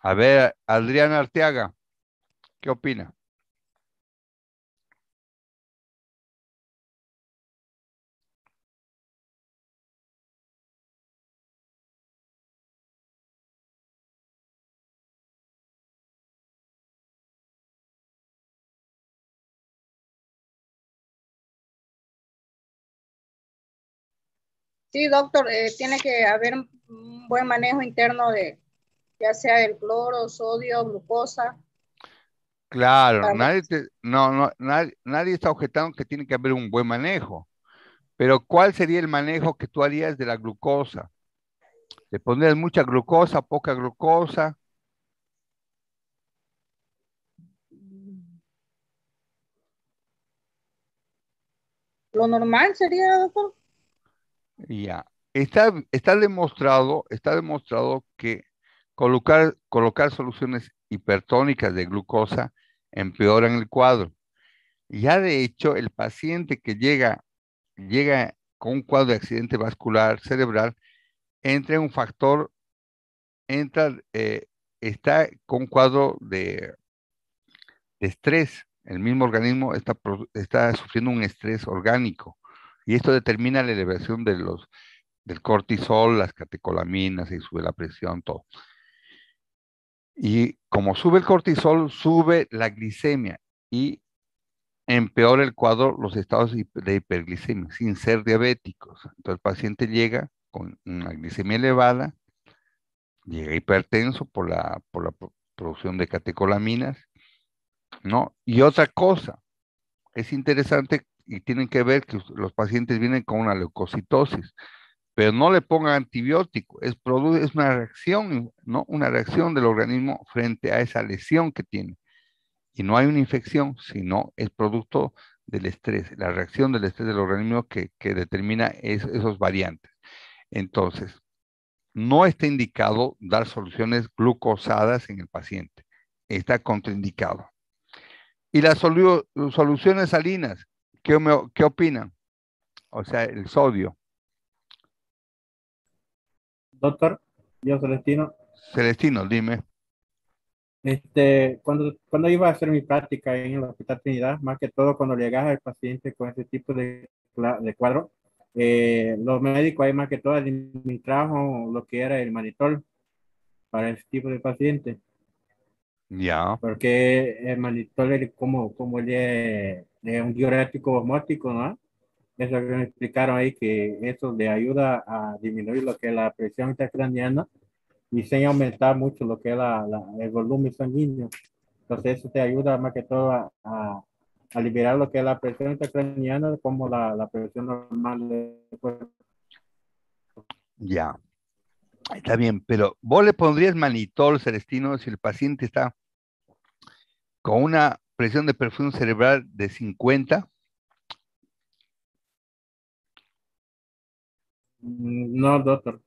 A ver, Adriana Arteaga, ¿qué opina? Sí, doctor, tiene que haber un buen manejo interno de ya sea el cloro, sodio, glucosa. Claro, nadie está objetando que tiene que haber un buen manejo, pero ¿cuál sería el manejo que tú harías de la glucosa? ¿Le pondrías mucha glucosa, poca glucosa? Lo normal sería, doctor. Ya. Está demostrado que colocar soluciones hipertónicas de glucosa empeoran el cuadro. Ya de hecho, el paciente que llega con un cuadro de accidente vascular cerebral, entra en un factor, está con un cuadro de estrés. El mismo organismo está sufriendo un estrés orgánico y esto determina la elevación del cortisol, las catecolaminas y sube la presión, todo. Y como sube el cortisol, sube la glicemia y empeora el cuadro los estados de hiperglicemia, sin ser diabéticos. Entonces el paciente llega con una glicemia elevada, llega hipertenso por la producción de catecolaminas, ¿no? Y otra cosa, es interesante y tienen que ver que los pacientes vienen con una leucocitosis, pero no le pongan antibiótico, es una reacción, ¿no? Una reacción del organismo frente a esa lesión que tiene. Y no hay una infección, sino es producto del estrés, la reacción del estrés del organismo que determina esos variantes. Entonces, no está indicado dar soluciones glucosadas en el paciente, está contraindicado. Y las soluciones salinas, ¿qué opinan? O sea, el sodio. Doctor, yo Celestino. Celestino, dime. Cuando iba a hacer mi práctica en el Hospital Trinidad, más que todo cuando llegaba el paciente con ese tipo de cuadro, los médicos ahí más que todo administraban lo que era el manitol para ese tipo de paciente. Ya. Porque el manitol es como él es un diurético osmótico, ¿no? Eso que me explicaron ahí, que eso le ayuda a disminuir lo que es la presión intracraniana y sin aumentar mucho lo que es el volumen sanguíneo. Entonces eso te ayuda más que todo a liberar lo que es la presión intracraniana como la presión normal del cuerpo. Ya. Está bien, pero vos le pondrías manitol, Celestino, si el paciente está con una presión de perfusión cerebral de 50. No, doctor.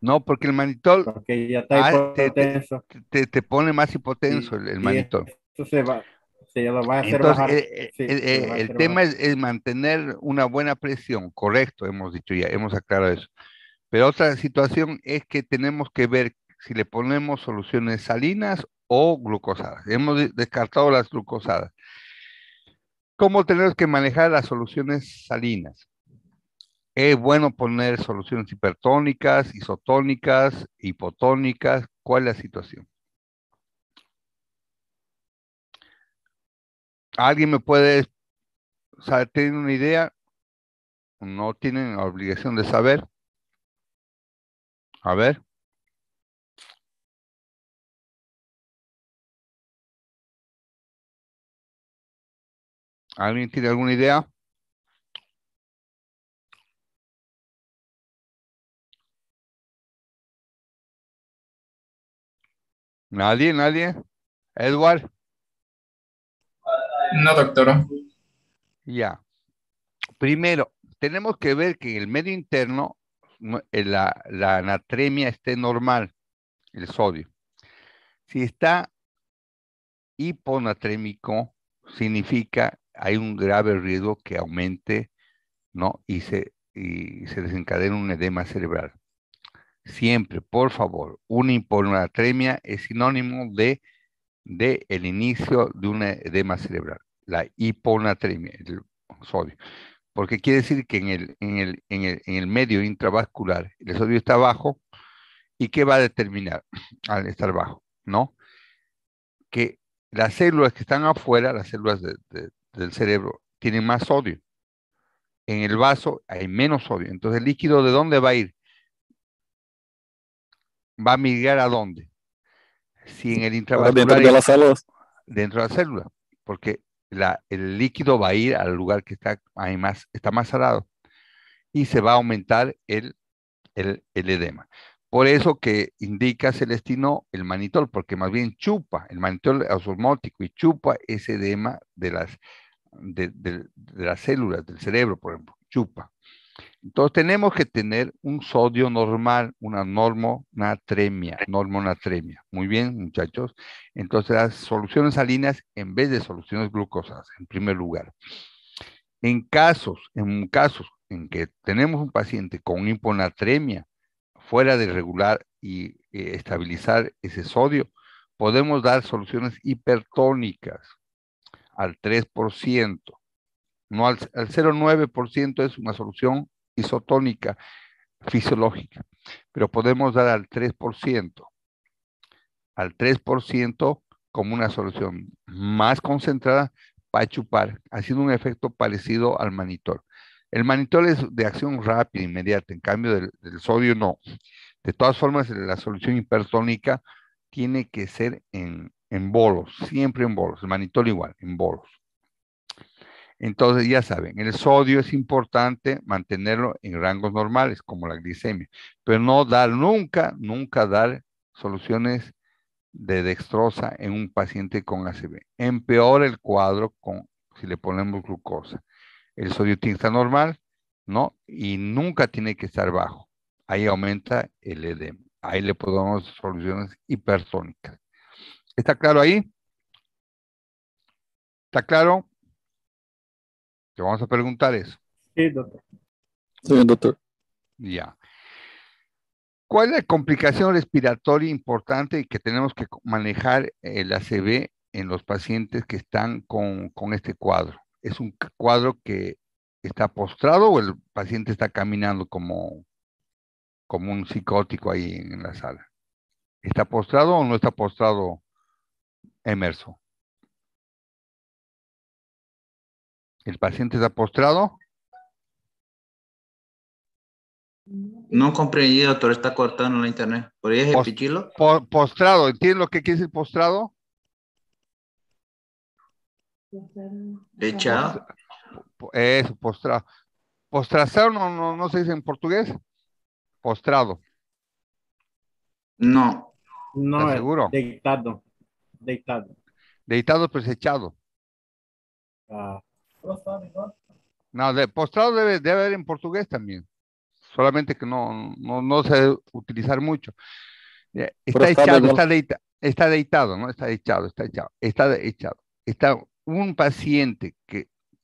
No, porque el manitol porque ya está hipotenso. te pone más hipotenso el manitol. Eso se lo va a hacer Entonces, bajar. el tema es mantener una buena presión, correcto, hemos dicho ya, hemos aclarado eso. Pero otra situación es que tenemos que ver si le ponemos soluciones salinas o glucosadas. Hemos descartado las glucosadas. ¿Cómo tenemos que manejar las soluciones salinas? Es bueno poner soluciones hipertónicas, isotónicas, hipotónicas. ¿Cuál es la situación? ¿Alguien me puede saber, tienen una idea? ¿No tienen la obligación de saber? A ver. ¿Alguien tiene alguna idea? ¿Nadie? ¿Edward? No, doctor. Ya. Primero, tenemos que ver que en el medio interno la anatremia esté normal, el sodio. Si está hiponatrémico, significa hay un grave riesgo que aumente, ¿no? Y se desencadena un edema cerebral. Siempre, por favor, una hiponatremia es sinónimo de el inicio de un edema cerebral, la hiponatremia, el sodio. Porque quiere decir que en el medio intravascular el sodio está bajo. ¿Y qué va a determinar al estar bajo? ¿No? Que las células que están afuera, las células del cerebro, tienen más sodio. en el vaso hay menos sodio. Entonces, ¿el líquido de dónde va a ir? ¿Va a migrar a dónde? Si en el intravascular Dentro de las células. dentro de la célula, porque el líquido va a ir al lugar que está más salado y se va a aumentar el edema. Por eso que indica Celestino el manitol, porque más bien chupa, el manitol es osmótico y chupa ese edema de las células del cerebro, por ejemplo, chupa. Entonces tenemos que tener un sodio normal, una normonatremia. Muy bien, muchachos. Entonces las soluciones salinas en vez de soluciones glucosas, en primer lugar. En casos en que tenemos un paciente con hiponatremia fuera de regular y estabilizar ese sodio, podemos dar soluciones hipertónicas al 3%. No al 0,9% es una solución isotónica fisiológica, pero podemos dar al 3% como una solución más concentrada para chupar, haciendo un efecto parecido al manitol. El manitol es de acción rápida, inmediata, en cambio del sodio no. De todas formas, la solución hipertónica tiene que ser en bolos, siempre en bolos, el manitol igual, en bolos. Entonces, ya saben, el sodio es importante mantenerlo en rangos normales, como la glicemia, pero no dar nunca dar soluciones de dextrosa en un paciente con ACV. Empeora el cuadro si le ponemos glucosa. El sodio tiene que estar normal, ¿no? Y nunca tiene que estar bajo. Ahí aumenta el edema. Ahí le podemos dar soluciones hipertónicas. ¿Está claro ahí? ¿Está claro? Te vamos a preguntar eso. Sí, doctor. Sí, doctor. Ya. ¿Cuál es la complicación respiratoria importante y que tenemos que manejar el ACV en los pacientes que están con este cuadro? ¿Es un cuadro que está postrado o el paciente está caminando como un psicótico ahí en la sala? ¿Está postrado o no está postrado, Emerson? ¿El paciente está postrado? No comprendí, doctor, está cortando la internet. ¿Podría repetirlo? Postrado, ¿entiendes lo que quiere decir postrado? ¿Echado? Eso, postrado. Postrado no se dice en portugués. Postrado. No. No, ¿Estás es seguro? deitado. Deitado. Deitado, pues echado. Ah, No, postrado debe haber en portugués también. Solamente que no se debe utilizar mucho. Está echado, está deitado, ¿no? Está echado. Está un paciente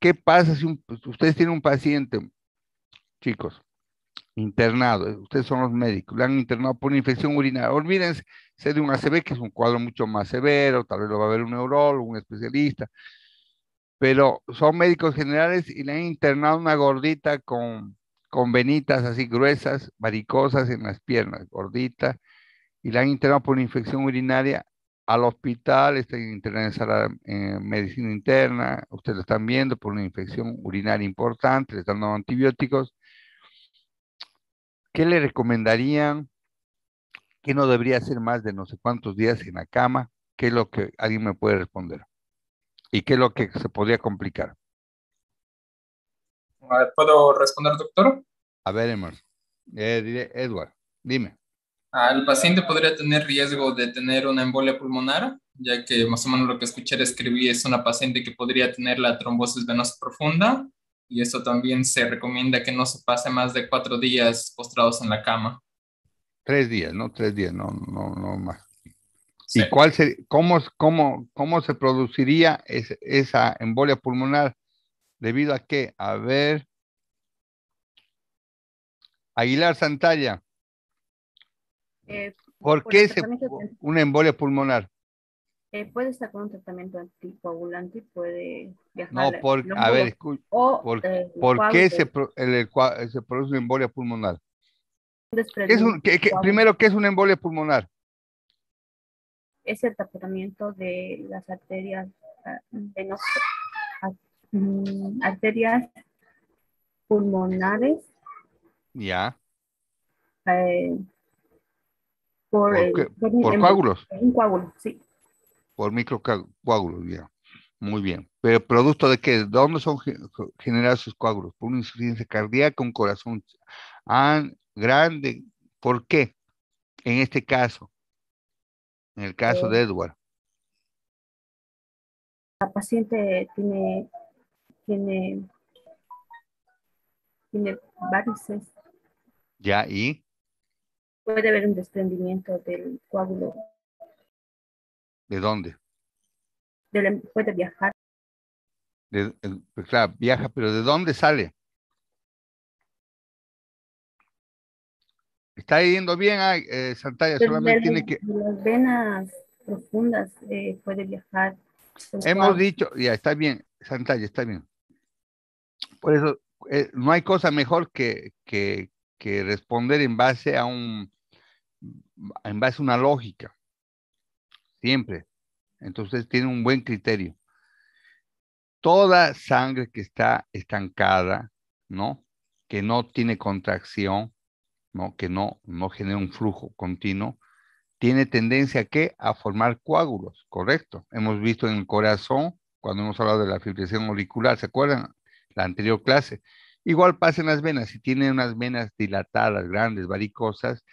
¿qué pasa si ustedes tienen un paciente, chicos, internado? Ustedes son los médicos, le han internado por una infección urinaria. Olvídense de un ACV, que es un cuadro mucho más severo, tal vez lo va a ver un neurólogo, un especialista, pero son médicos generales y le han internado una gordita con venitas así gruesas, varicosas en las piernas, gordita, y la han internado por una infección urinaria al hospital, está internada en sala medicina interna, ustedes lo están viendo por una infección urinaria importante, le están dando antibióticos. ¿Qué le recomendarían? ¿Qué no debería hacer más de no sé cuántos días en la cama? ¿Qué es lo que alguien me puede responder? ¿Y qué es lo que se podría complicar? A ver, ¿puedo responder, doctor? A ver, Emerson. Edward, dime. El paciente podría tener riesgo de tener una embolia pulmonar, ya que más o menos lo que escuché describí es una paciente que podría tener la trombosis venosa profunda, y eso también se recomienda que no se pase más de 4 días postrados en la cama. 3 días, ¿no? 3 días, no más. Sí. ¿Y cómo se produciría esa embolia pulmonar? ¿Debido a qué? A ver. Aguilar Santalla. ¿Por qué una embolia pulmonar? Puede estar con un tratamiento anticoagulante y puede viajar. No, a ver, ¿por qué se produce una embolia pulmonar? Primero, ¿qué es una embolia pulmonar? Es el taponamiento de las arterias venosas, arterias pulmonares Ya. Por ¿Por coágulos? Un coágulo, sí. Por microcoágulos, ya. Muy bien. ¿Pero producto de qué? ¿De dónde son generados esos coágulos? ¿Por una insuficiencia cardíaca, un corazón grande? ¿Por qué? En este caso, en el caso de Edward. La paciente tiene varices. Ya, ¿y? Puede haber un desprendimiento del coágulo. ¿De dónde? Puede viajar. Pues claro, viaja, pero ¿de dónde sale? Está yendo bien, Santalla, solamente tiene que... De las venas profundas puede viajar. Hemos dicho, ya está bien, Santalla, está bien. Por eso, no hay cosa mejor que responder en base a una lógica. Siempre. Entonces tiene un buen criterio. Toda sangre que está estancada, ¿no? Que no tiene contracción, ¿no? Que no genera un flujo continuo, tiene tendencia a formar coágulos, ¿correcto? Hemos visto en el corazón, cuando hemos hablado de la fibrilación auricular, ¿se acuerdan? La anterior clase. Igual pasa en las venas, si tiene unas venas dilatadas, grandes, varicosas,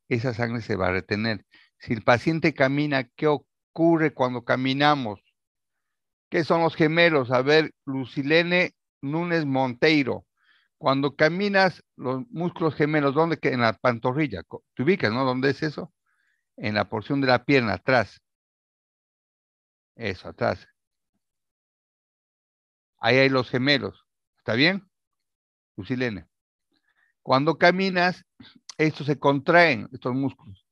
esa sangre se va a retener. Si el paciente camina, ¿qué ocurre cuando caminamos? ¿Qué son los gemelos? A ver, Lucilene Núñez Monteiro. Cuando caminas, los músculos gemelos, ¿dónde? En la pantorrilla. ¿Te ubicas, no? ¿Dónde es eso? En la porción de la pierna, atrás. Eso, atrás. Ahí hay los gemelos. ¿Está bien? Lucilene. Cuando caminas, estos se contraen, estos músculos.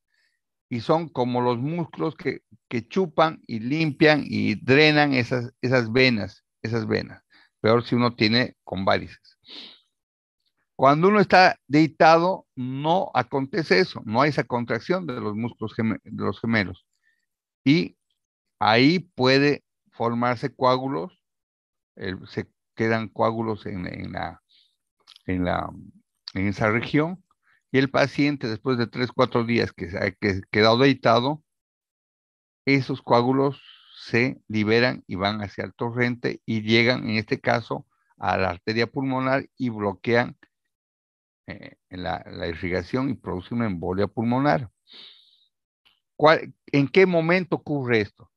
Y son como los músculos que chupan y limpian y drenan esas venas. Peor si uno tiene con varices. Cuando uno está deitado, no acontece eso. No hay esa contracción de los músculos de los gemelos. Y ahí puede formarse coágulos, se quedan coágulos en esa región, y el paciente después de 3, 4 días que ha quedado deitado, esos coágulos se liberan y van hacia el torrente y llegan, en este caso, a la arteria pulmonar y bloquean la irrigación y producen una embolia pulmonar. ¿En qué momento ocurre esto?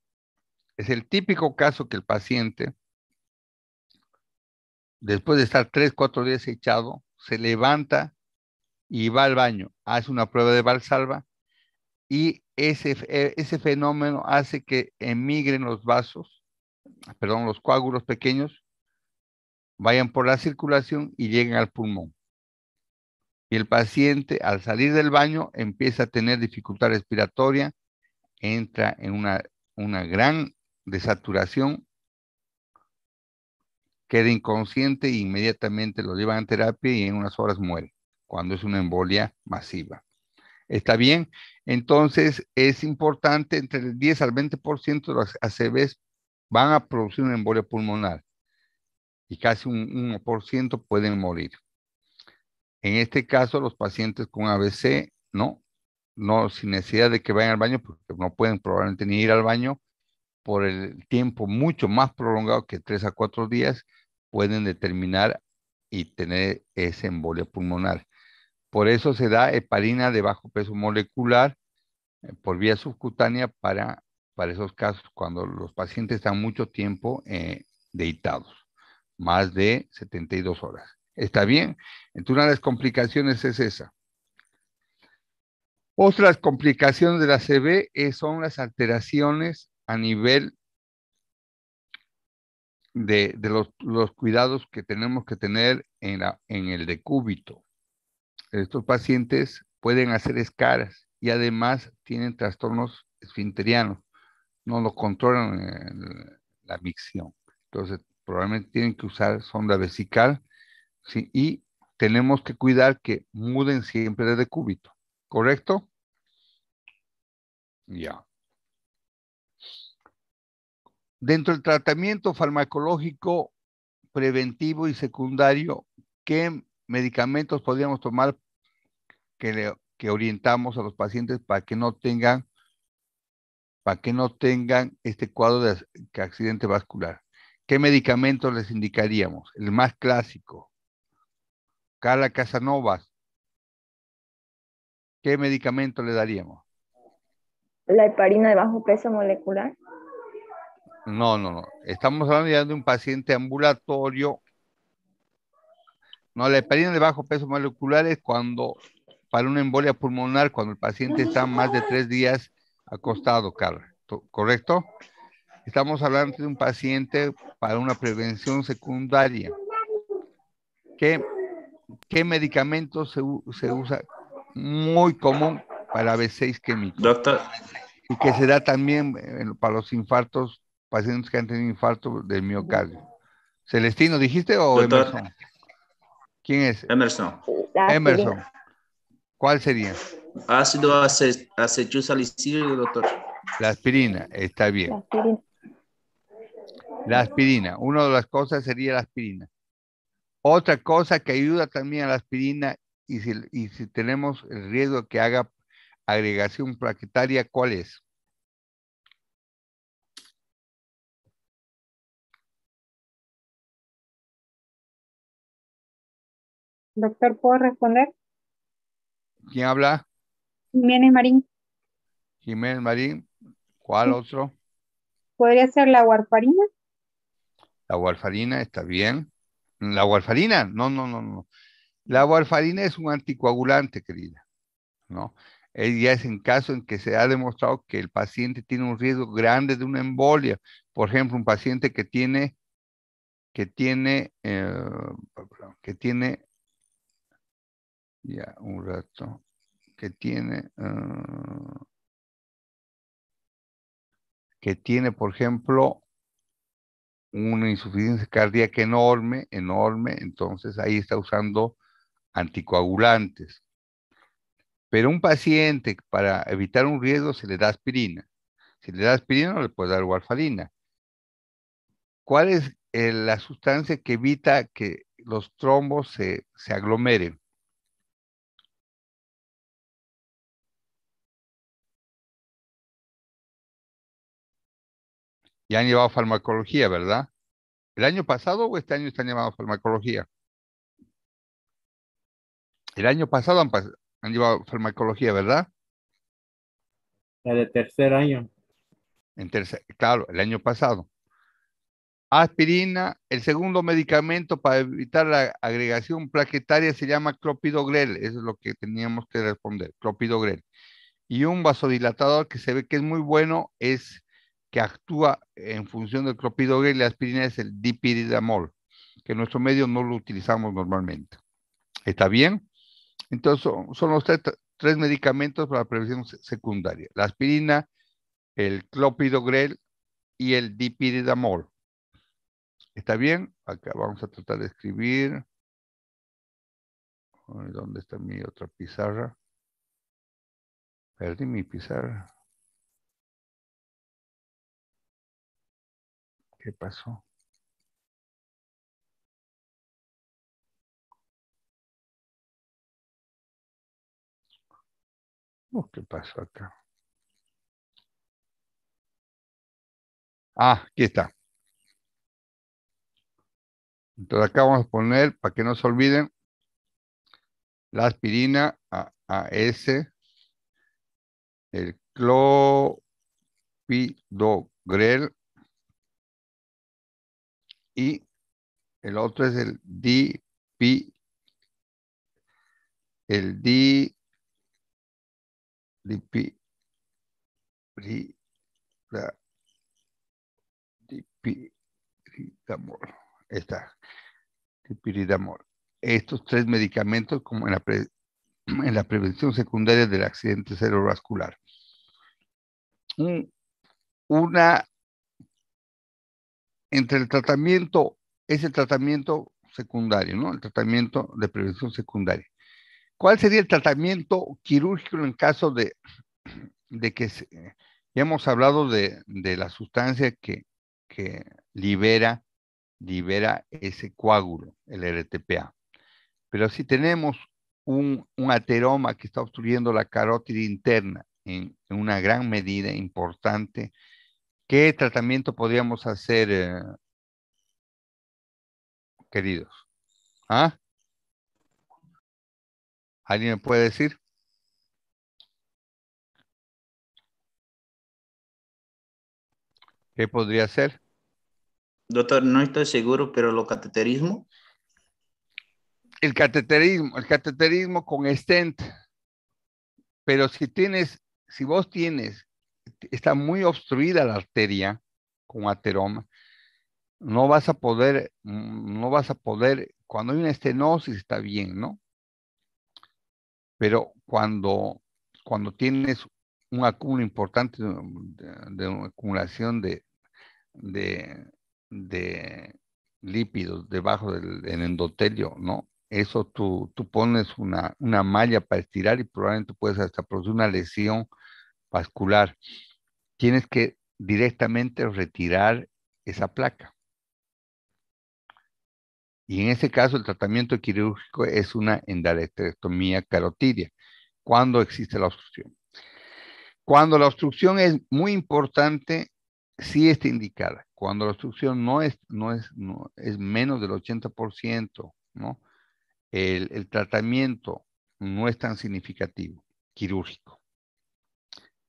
Es el típico caso que el paciente, después de estar 3, 4 días echado, se levanta y va al baño, hace una prueba de Valsalva y ese fenómeno hace que emigren los los coágulos pequeños, vayan por la circulación y lleguen al pulmón. Y el paciente, al salir del baño, empieza a tener dificultad respiratoria, entra en una gran desaturación, queda inconsciente e inmediatamente lo llevan a terapia y en unas horas muere, cuando es una embolia masiva. ¿Está bien? Entonces, es importante, entre el 10 al 20% de los ACVs van a producir una embolia pulmonar y casi un 1% pueden morir. En este caso, los pacientes con ABC, no sin necesidad de que vayan al baño, porque no pueden probablemente ni ir al baño, por el tiempo mucho más prolongado que 3 a 4 días, pueden determinar y tener esa embolia pulmonar. Por eso se da heparina de bajo peso molecular por vía subcutánea para esos casos, cuando los pacientes están mucho tiempo deitados, más de 72 horas. ¿Está bien? Entonces, una de las complicaciones es esa. Otras complicaciones de la ACV son las alteraciones a nivel de los cuidados que tenemos que tener en el decúbito. Estos pacientes pueden hacer escaras y además tienen trastornos esfinterianos, no lo controlan la micción. Entonces, probablemente tienen que usar sonda vesical, ¿sí? Y tenemos que cuidar que muden siempre de decúbito, ¿correcto? Ya. Dentro del tratamiento farmacológico preventivo y secundario, ¿qué medicamentos podríamos tomar que orientamos a los pacientes para que no tengan este cuadro de accidente vascular? ¿Qué medicamentos les indicaríamos? El más clásico, Carla Casanovas. ¿Qué medicamento le daríamos? La heparina de bajo peso molecular. No. Estamos hablando ya de un paciente ambulatorio. No, la heparina de bajo peso molecular es para una embolia pulmonar, cuando el paciente está más de 3 días acostado, Carla. ¿Correcto? Estamos hablando de un paciente para una prevención secundaria. ¿Qué medicamentos se usa muy común para B6 químico? Doctor, Y que se da también para los infartos, pacientes que han tenido infarto del miocardio. ¿Celestino dijiste o doctor, Emerson? ¿Quién es? Emerson. La Emerson. aspirina. ¿Cuál sería? Ácido acetilsalicílico, doctor. La aspirina, está La bien. aspirina. La aspirina, una de las cosas sería la aspirina. Otra cosa que ayuda también a la aspirina, y si tenemos el riesgo que haga agregación plaquetaria, ¿cuál es? Doctor, ¿puedo responder? ¿Quién habla? Jiménez Marín. Jiménez Marín. ¿Cuál otro? ¿Podría ser la warfarina? La warfarina, está bien. ¿La warfarina? No. La warfarina es un anticoagulante, querida, ¿no? Ya es en caso en que se ha demostrado que el paciente tiene un riesgo grande de una embolia. Por ejemplo, un paciente que tiene, ya un rato, que tiene, por ejemplo, una insuficiencia cardíaca enorme, entonces ahí está usando anticoagulantes. Pero un paciente, para evitar un riesgo, se le da aspirina. Si le da aspirina, no le puede dar warfarina. ¿Cuál es la sustancia que evita que los trombos se aglomeren? Ya han llevado farmacología, ¿verdad? ¿El año pasado o este año están llevando farmacología? El año pasado han llevado farmacología, ¿verdad? La de tercer año. Claro, el año pasado. Aspirina, el segundo medicamento para evitar la agregación plaquetaria se llama clopidogrel, eso es lo que teníamos que responder, clopidogrel. Y un vasodilatador que se ve que es muy bueno es que actúa en función del clopidogrel y la aspirina es el dipiridamol, que en nuestro medio no lo utilizamos normalmente. ¿Está bien? Entonces son los tres medicamentos para la prevención secundaria, la aspirina, el clopidogrel y el dipiridamol. ¿Está bien? Acá vamos a tratar de escribir. ¿Dónde está mi otra pizarra? Perdí mi pizarra. ¿Qué pasó? ¿Qué pasó acá? Ah, aquí está. Entonces acá vamos a poner, para que no se olviden, la aspirina AS, el clopidogrel y el otro es el dipiridamol. Está, dipiridamol. Estos tres medicamentos, como en la prevención secundaria del accidente cerebrovascular. Entre el tratamiento, es el tratamiento secundario, ¿no? El tratamiento de prevención secundaria. ¿Cuál sería el tratamiento quirúrgico en caso de que ya hemos hablado de la sustancia que libera ese coágulo, el RTPA? Pero si tenemos un ateroma que está obstruyendo la carótida interna en una gran medida importante, ¿qué tratamiento podríamos hacer, queridos? ¿Ah? ¿Alguien me puede decir? ¿Qué podría ser? Doctor, no estoy seguro, pero lo cateterismo. El cateterismo con stent. Pero si vos tienes, está muy obstruida la arteria con ateroma, no vas a poder, cuando hay una estenosis está bien, ¿no? Pero cuando tienes un acúmulo importante de una acumulación de lípidos debajo del endotelio, ¿no? Eso tú pones una malla para estirar y probablemente puedes hasta producir una lesión vascular. Tienes que directamente retirar esa placa. Y en ese caso el tratamiento quirúrgico es una endarterectomía carotidia, cuando existe la obstrucción. Cuando la obstrucción es muy importante, sí está indicada. Cuando la obstrucción no es menos del 80%, ¿no? El tratamiento no es tan significativo, quirúrgico.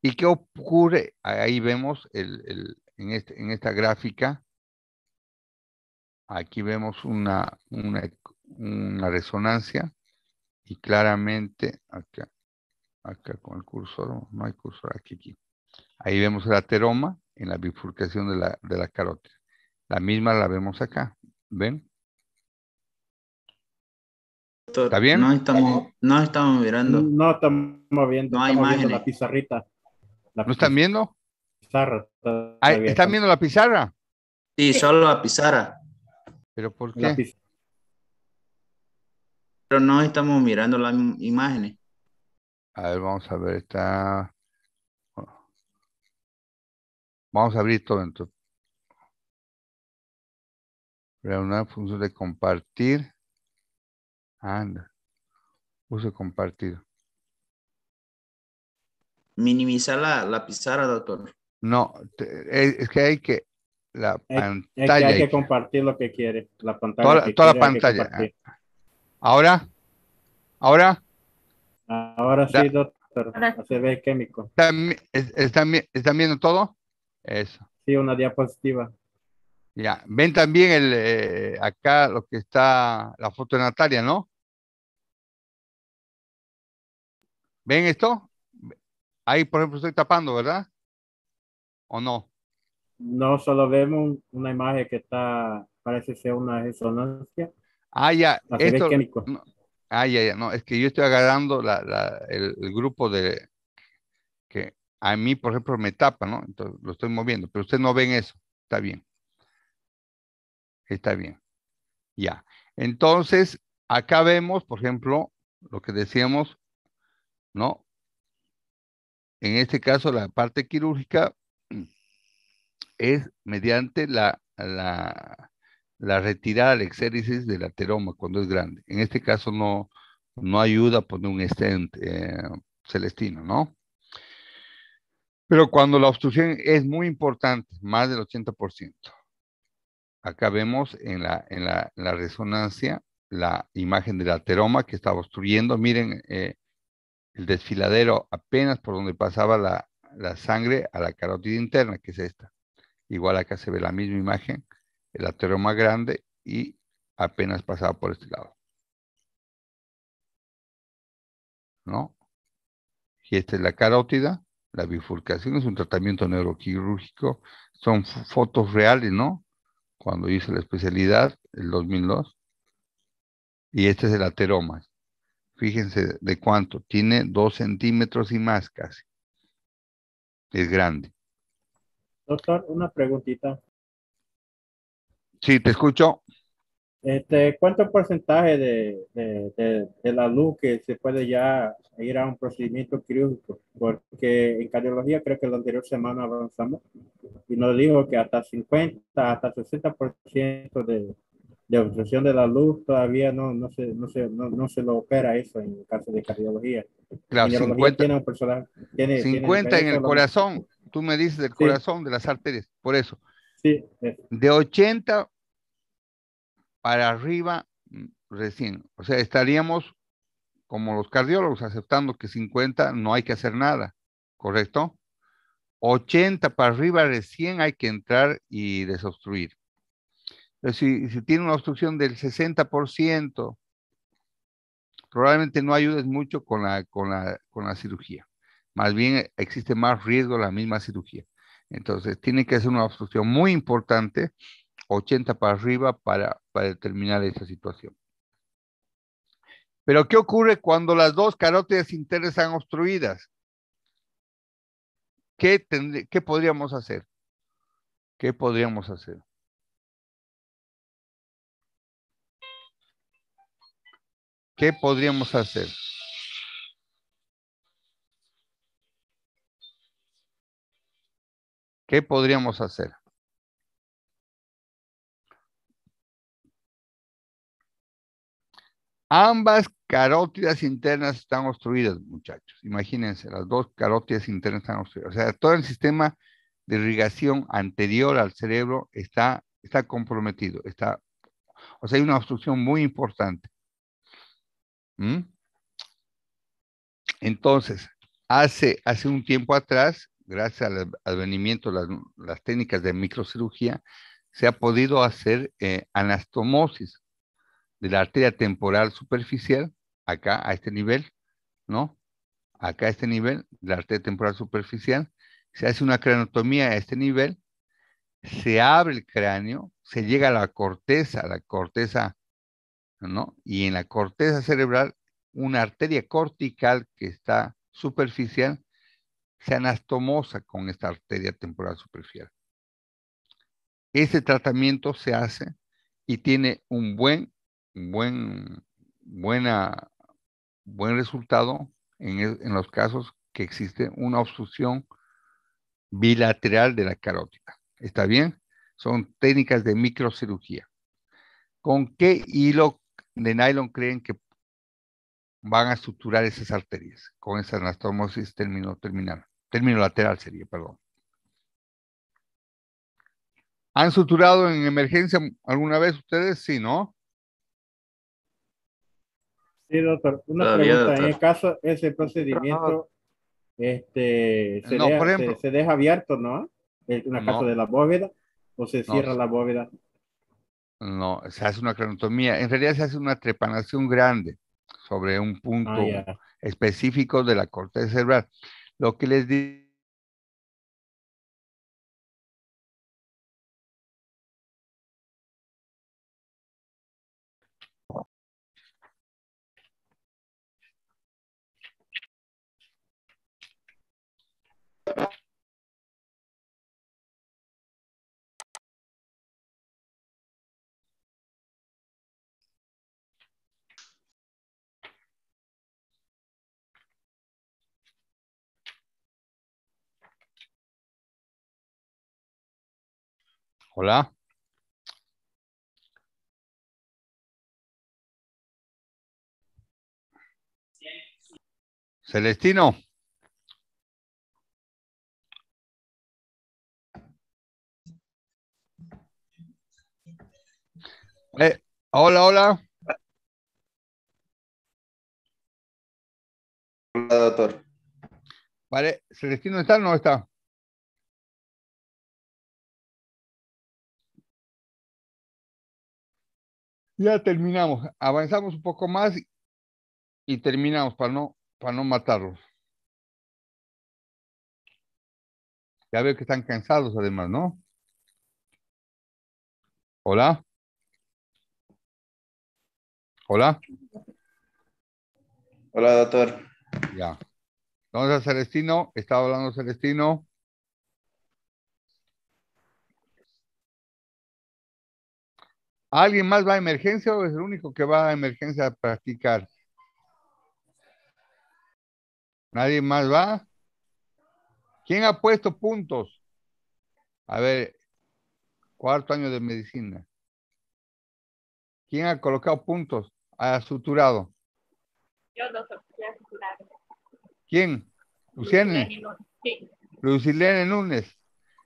¿Y qué ocurre? Ahí vemos en esta gráfica, aquí vemos una resonancia y claramente acá con el cursor, no hay cursor aquí. Ahí vemos el ateroma en la bifurcación de la carótida. La misma la vemos acá, ¿ven? Doctor, ¿Está bien? no estamos mirando. No estamos viendo, No hay estamos viendo imágenes. la pizarrita. ¿No están viendo? Pizarra. ¿Están viendo la pizarra? Sí, solo la pizarra. ¿Pero por La qué? Pero no estamos mirando las imágenes. A ver, vamos a ver, vamos a abrir todo entonces. Una función de compartir. Anda. Uso compartido. Minimizar la pizarra, doctor. No, es que hay que la pantalla. Es que hay que compartir lo que quiere. La pantalla que quiere, toda la hay que pantalla. compartir. Ahora Sí, doctor. Se ve químico. ¿están viendo todo? Eso. Sí, una diapositiva. Ya. Ven también acá lo que está la foto de Natalia, ¿no? ¿Ven esto? Ahí, por ejemplo, estoy tapando, ¿verdad? ¿O no? No, solo vemos una imagen que parece ser una resonancia. Ya. Se ve químico. No, ya. No, es que yo estoy agarrando el grupo que a mí, por ejemplo, me tapa, ¿no? Entonces lo estoy moviendo, pero ustedes no ven eso. Está bien. Está bien. Ya. Entonces, acá vemos, por ejemplo, lo que decíamos, ¿no? En este caso, la parte quirúrgica es mediante la retirada del exéresis del ateroma cuando es grande. En este caso no ayuda a poner un stent celestino, ¿no? Pero cuando la obstrucción es muy importante, más del 80%. Acá vemos en la resonancia la imagen del ateroma que estaba obstruyendo. Miren el desfiladero apenas por donde pasaba la sangre a la carótida interna, que es esta. Igual acá se ve la misma imagen, el ateroma grande y apenas pasaba por este lado. ¿No? Y esta es la carótida. La bifurcación es un tratamiento neuroquirúrgico. Son fotos reales, ¿no? Cuando hice la especialidad, el 2002. Y este es el ateroma. Fíjense de cuánto. Tiene 2 centímetros y más casi. Es grande. Doctor, una preguntita. Sí, te escucho. ¿Cuánto porcentaje de la luz que se puede ya ir a un procedimiento quirúrgico? Porque en cardiología creo que la anterior semana avanzamos y nos dijo que hasta 50, hasta 60% de obstrucción de la luz todavía no se lo opera eso en el caso de cardiología. Claro, En neurología tiene un personaje, tiene 50 en el eso corazón. Tú me dices del Sí. corazón, de las arterias. Por eso. Sí. De 80 para arriba recién. O sea, estaríamos como los cardiólogos aceptando que 50 no hay que hacer nada. ¿Correcto? 80 para arriba recién hay que entrar y desobstruir. Pero si tiene una obstrucción del 60%, probablemente no ayudes mucho con la cirugía. Más bien existe más riesgo la misma cirugía. Entonces, tiene que ser una obstrucción muy importante, 80 para arriba, para determinar esa situación. Pero, ¿qué ocurre cuando las dos carótidas internas están obstruidas? ¿Qué podríamos hacer? ¿Qué podríamos hacer? ¿Qué podríamos hacer? ¿Qué podríamos hacer? Ambas carótidas internas están obstruidas, muchachos. Imagínense, las dos carótidas internas están obstruidas. O sea, todo el sistema de irrigación anterior al cerebro está comprometido. O sea, hay una obstrucción muy importante. Entonces, hace un tiempo atrás, gracias al advenimiento de las técnicas de microcirugía, se ha podido hacer anastomosis de la arteria temporal superficial, acá a este nivel, ¿no? Acá a este nivel, la arteria temporal superficial, se hace una craneotomía a este nivel, se abre el cráneo, se llega a la corteza, ¿no? Y en la corteza cerebral, una arteria cortical que está superficial se anastomosa con esta arteria temporal superficial. Ese tratamiento se hace y tiene un buen resultado en los casos que existe una obstrucción bilateral de la carótida. ¿Está bien? Son técnicas de microcirugía. ¿Con qué hilo de nylon creen que van a suturar esas arterias? Con esa anastomosis término lateral sería, perdón. ¿Han suturado en emergencia alguna vez ustedes? Sí, ¿no? Sí, doctor. Una Todavía, pregunta. doctor. En el caso, ese procedimiento No, por ejemplo. se deja abierto, ¿no? En el caso No, de la bóveda, o se no, cierra la bóveda. no, se hace una craneotomía. En realidad se hace una trepanación grande sobre un Ah, punto ya. específico de la corteza cerebral. Lo que les digo. Hola. Celestino. Hola, hola. Hola, doctor. Vale, ¿Celestino está o no está? Ya terminamos. Avanzamos un poco más y terminamos para no matarlos. Ya veo que están cansados además, ¿no? Hola. Hola. Hola, doctor. Ya. ¿Dónde está Celestino? ¿Estaba hablando Celestino? ¿Alguien más va a emergencia o es el único que va a emergencia a practicar? ¿Nadie más va? ¿Quién ha puesto puntos? A ver, cuarto año de medicina. ¿Quién ha colocado puntos? Ha suturado. Yo, doctor, ya suturado. ¿Quién? Luciene. Sí, Lucilene Núñez.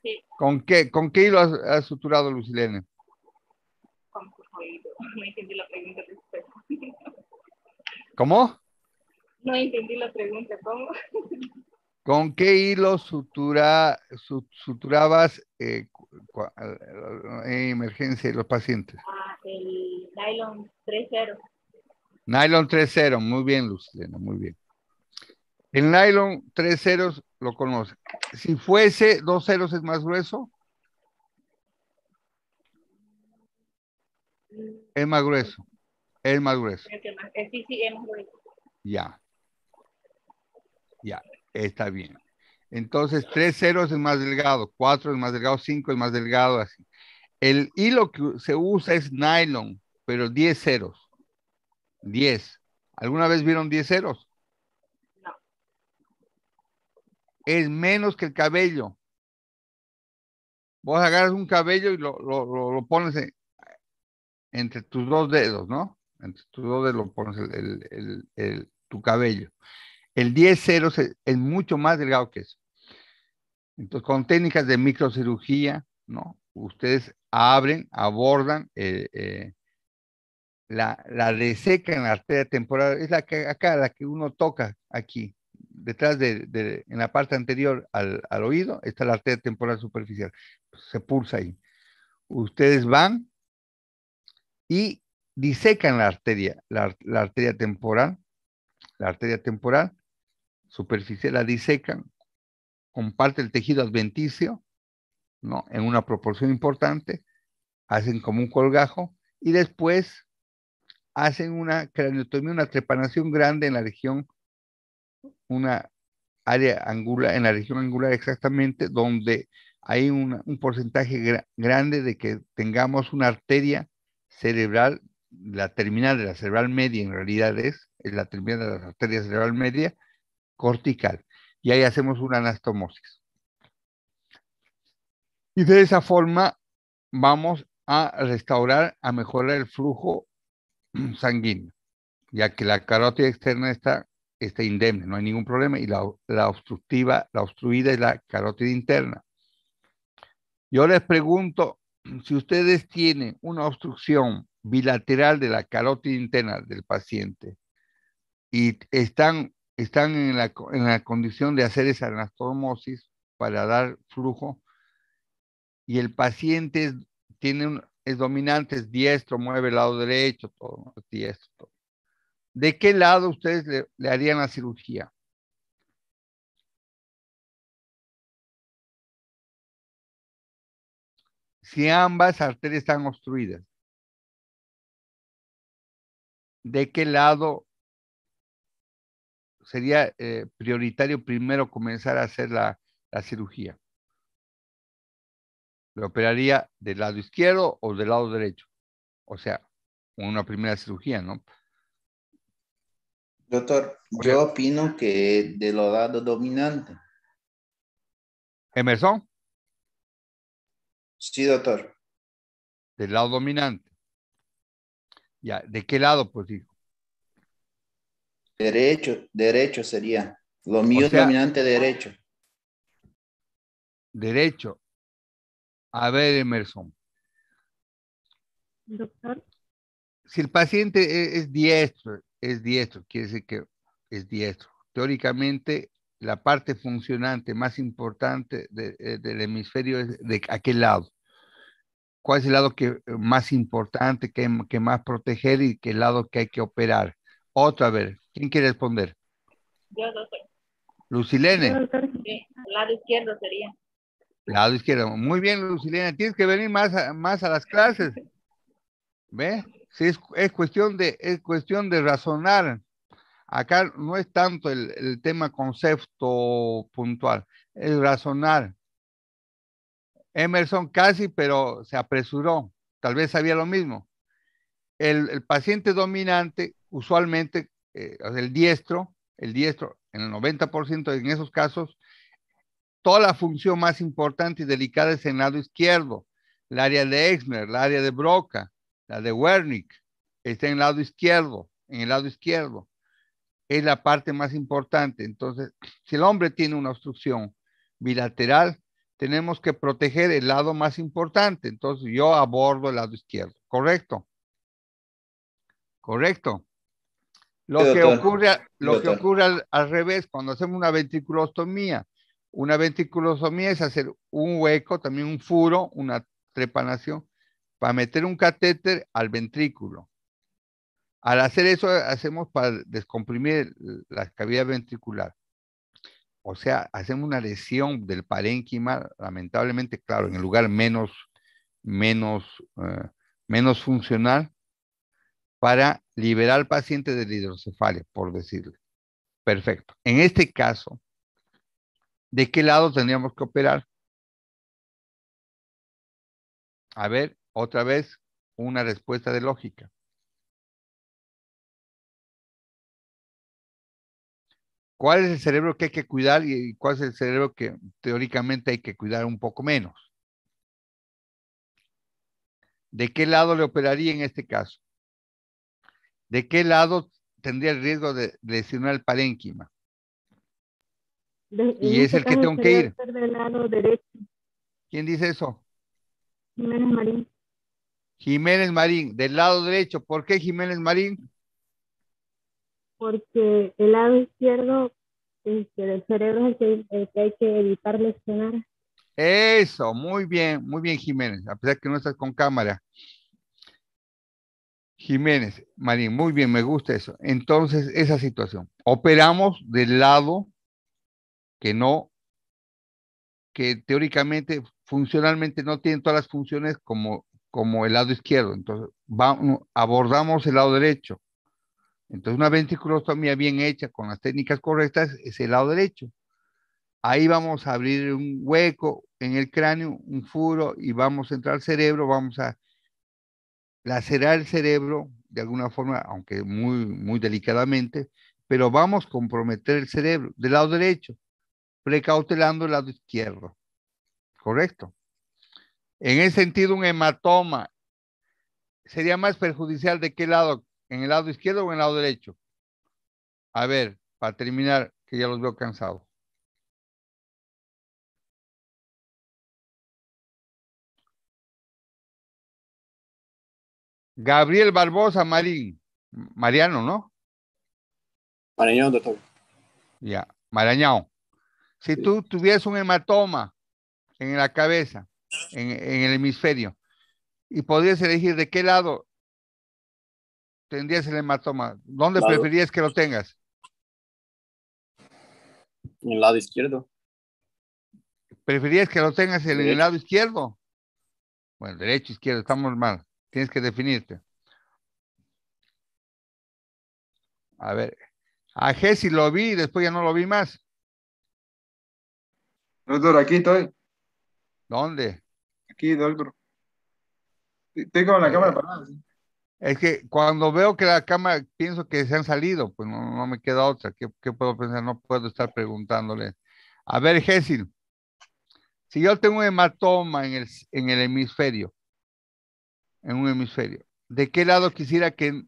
sí. ¿Con qué hilo has suturado, Lucilene? Con su oído. No entendí la pregunta después. ¿Cómo? No entendí la pregunta, ¿cómo? ¿Con qué hilo suturabas en emergencia de los pacientes? El nylon 3.0. Nylon 3.0, muy bien, Lucilene, muy bien. El nylon 3.0 lo conoce. Si fuese 2.0 es más grueso. Es más grueso. Es más grueso. Sí, sí, es más grueso. Ya. Ya, está bien. Entonces, 3.0 es más delgado, 4 es más delgado, 5 es más delgado, así. El hilo que se usa es nylon, pero 10 ceros. 10. ¿Alguna vez vieron 10 ceros? No. Es menos que el cabello. Vos agarras un cabello y lo pones entre tus dos dedos, ¿no? Entre tus dos dedos lo pones tu cabello. El 10 ceros es mucho más delgado que eso. Entonces, con técnicas de microcirugía, ¿no? Ustedes abren, abordan, la desecan la arteria temporal, es la que acá, la que uno toca aquí, detrás en la parte anterior al oído, está la arteria temporal superficial. Se pulsa ahí. Ustedes van y disecan la arteria temporal, superficial, la disecan, comparte el tejido adventicio, ¿no? En una proporción importante, hacen como un colgajo y después hacen una craniotomía, una trepanación grande en la región, una área angular, en la región angular exactamente, donde hay un porcentaje grande de que tengamos una arteria cerebral, la terminal de la cerebral media en realidad es la terminal de la arteria cerebral media cortical, y ahí hacemos una anastomosis. Y de esa forma vamos a restaurar, a mejorar el flujo sanguíneo, ya que la carótida externa está indemne, no hay ningún problema, y la obstruida es la carótida interna. Yo les pregunto, si ustedes tienen una obstrucción bilateral de la carótida interna del paciente y están en la condición de hacer esa anastomosis para dar flujo, y el paciente es dominante, es diestro, mueve el lado derecho, todo, es diestro, todo. ¿De qué lado ustedes le harían la cirugía? Si ambas arterias están obstruidas, ¿de qué lado sería prioritario primero comenzar a hacer la cirugía? ¿Lo operaría del lado izquierdo o del lado derecho? O sea, una primera cirugía, ¿no? Doctor, yo opino que de los lados dominantes. ¿Emerson? Sí, doctor. Del lado dominante. Ya, ¿de qué lado, pues, hijo? Derecho sería. Lo mío es dominante derecho. Derecho. A ver, Emerson. Doctor. Si el paciente es diestro, quiere decir que es diestro. Teóricamente, la parte funcionante más importante del hemisferio es de aquel lado. ¿Cuál es el lado más importante, que más proteger y qué lado que hay que operar? Otra vez, ¿quién quiere responder? Yo, doctor. Lucilene. Sí, el lado izquierdo sería. Lado izquierdo. Muy bien, Lucilene. Tienes que venir más a las clases. ¿Ve? Sí, es cuestión de razonar. Acá no es tanto el tema concepto puntual, es razonar. Emerson casi, pero se apresuró. Tal vez sabía lo mismo. El paciente dominante, usualmente, el diestro, en el 90% en esos casos, toda la función más importante y delicada es en el lado izquierdo. El área de Exner, el área de Broca, la de Wernicke, está en el lado izquierdo, en el lado izquierdo. Es la parte más importante. Entonces, si el hombre tiene una obstrucción bilateral, tenemos que proteger el lado más importante. Entonces, yo abordo el lado izquierdo. ¿Correcto? ¿Correcto? Lo que ocurre al revés cuando hacemos una ventriculostomía. Una ventriculostomía es hacer un hueco, también un furo, una trepanación, para meter un catéter al ventrículo. Al hacer eso, hacemos para descomprimir la cavidad ventricular. O sea, hacemos una lesión del parénquima, lamentablemente, claro, en el lugar menos funcional, para liberar al paciente de la hidrocefalia, por decirle. Perfecto. En este caso, ¿de qué lado tendríamos que operar? A ver, otra vez, una respuesta de lógica. ¿Cuál es el cerebro que hay que cuidar y cuál es el cerebro que teóricamente hay que cuidar un poco menos? ¿De qué lado le operaría en este caso? ¿De qué lado tendría el riesgo de lesionar el parénquima? Y es el que tengo que ir. Del lado derecho. ¿Quién dice eso? Jiménez Marín. Jiménez Marín, del lado derecho. ¿Por qué Jiménez Marín? Porque el lado izquierdo del cerebro es el que hay que evitar lesionar. Eso, muy bien Jiménez, a pesar que no estás con cámara. Jiménez Marín, muy bien, me gusta eso. Entonces, esa situación. Operamos del lado que teóricamente, funcionalmente no tiene todas las funciones como el lado izquierdo. Entonces, abordamos el lado derecho. Entonces, una ventriculostomía bien hecha con las técnicas correctas es el lado derecho. Ahí vamos a abrir un hueco en el cráneo, un furo, y vamos a entrar al cerebro, vamos a lacerar el cerebro de alguna forma, aunque muy delicadamente, pero vamos a comprometer el cerebro del lado derecho, precautelando el lado izquierdo. ¿Correcto? En ese sentido, un hematoma sería más perjudicial de qué lado, en el lado izquierdo o en el lado derecho. A ver, para terminar, que ya los veo cansados. Gabriel Barbosa Marín. Mariano, ¿no? Marañón, doctor. Ya, Marañón. Si tú tuvieras un hematoma en la cabeza, en el hemisferio, y podrías elegir de qué lado tendrías el hematoma, ¿dónde preferirías que lo tengas? En el lado izquierdo. ¿Preferirías que lo tengas en el lado izquierdo? Bueno, derecho, izquierdo, estamos mal. Tienes que definirte. A ver. A Jessy lo vi y después ya no lo vi más. Doctor, aquí estoy. ¿Dónde? Aquí, doctor. Estoy con la cámara parada. ¿Sí? Es que cuando veo que la cámara, pienso que se han salido, pues no me queda otra. ¿Qué puedo pensar? No puedo estar preguntándole. A ver, Jessy, si yo tengo un hematoma en el hemisferio, en un hemisferio, ¿de qué lado quisiera que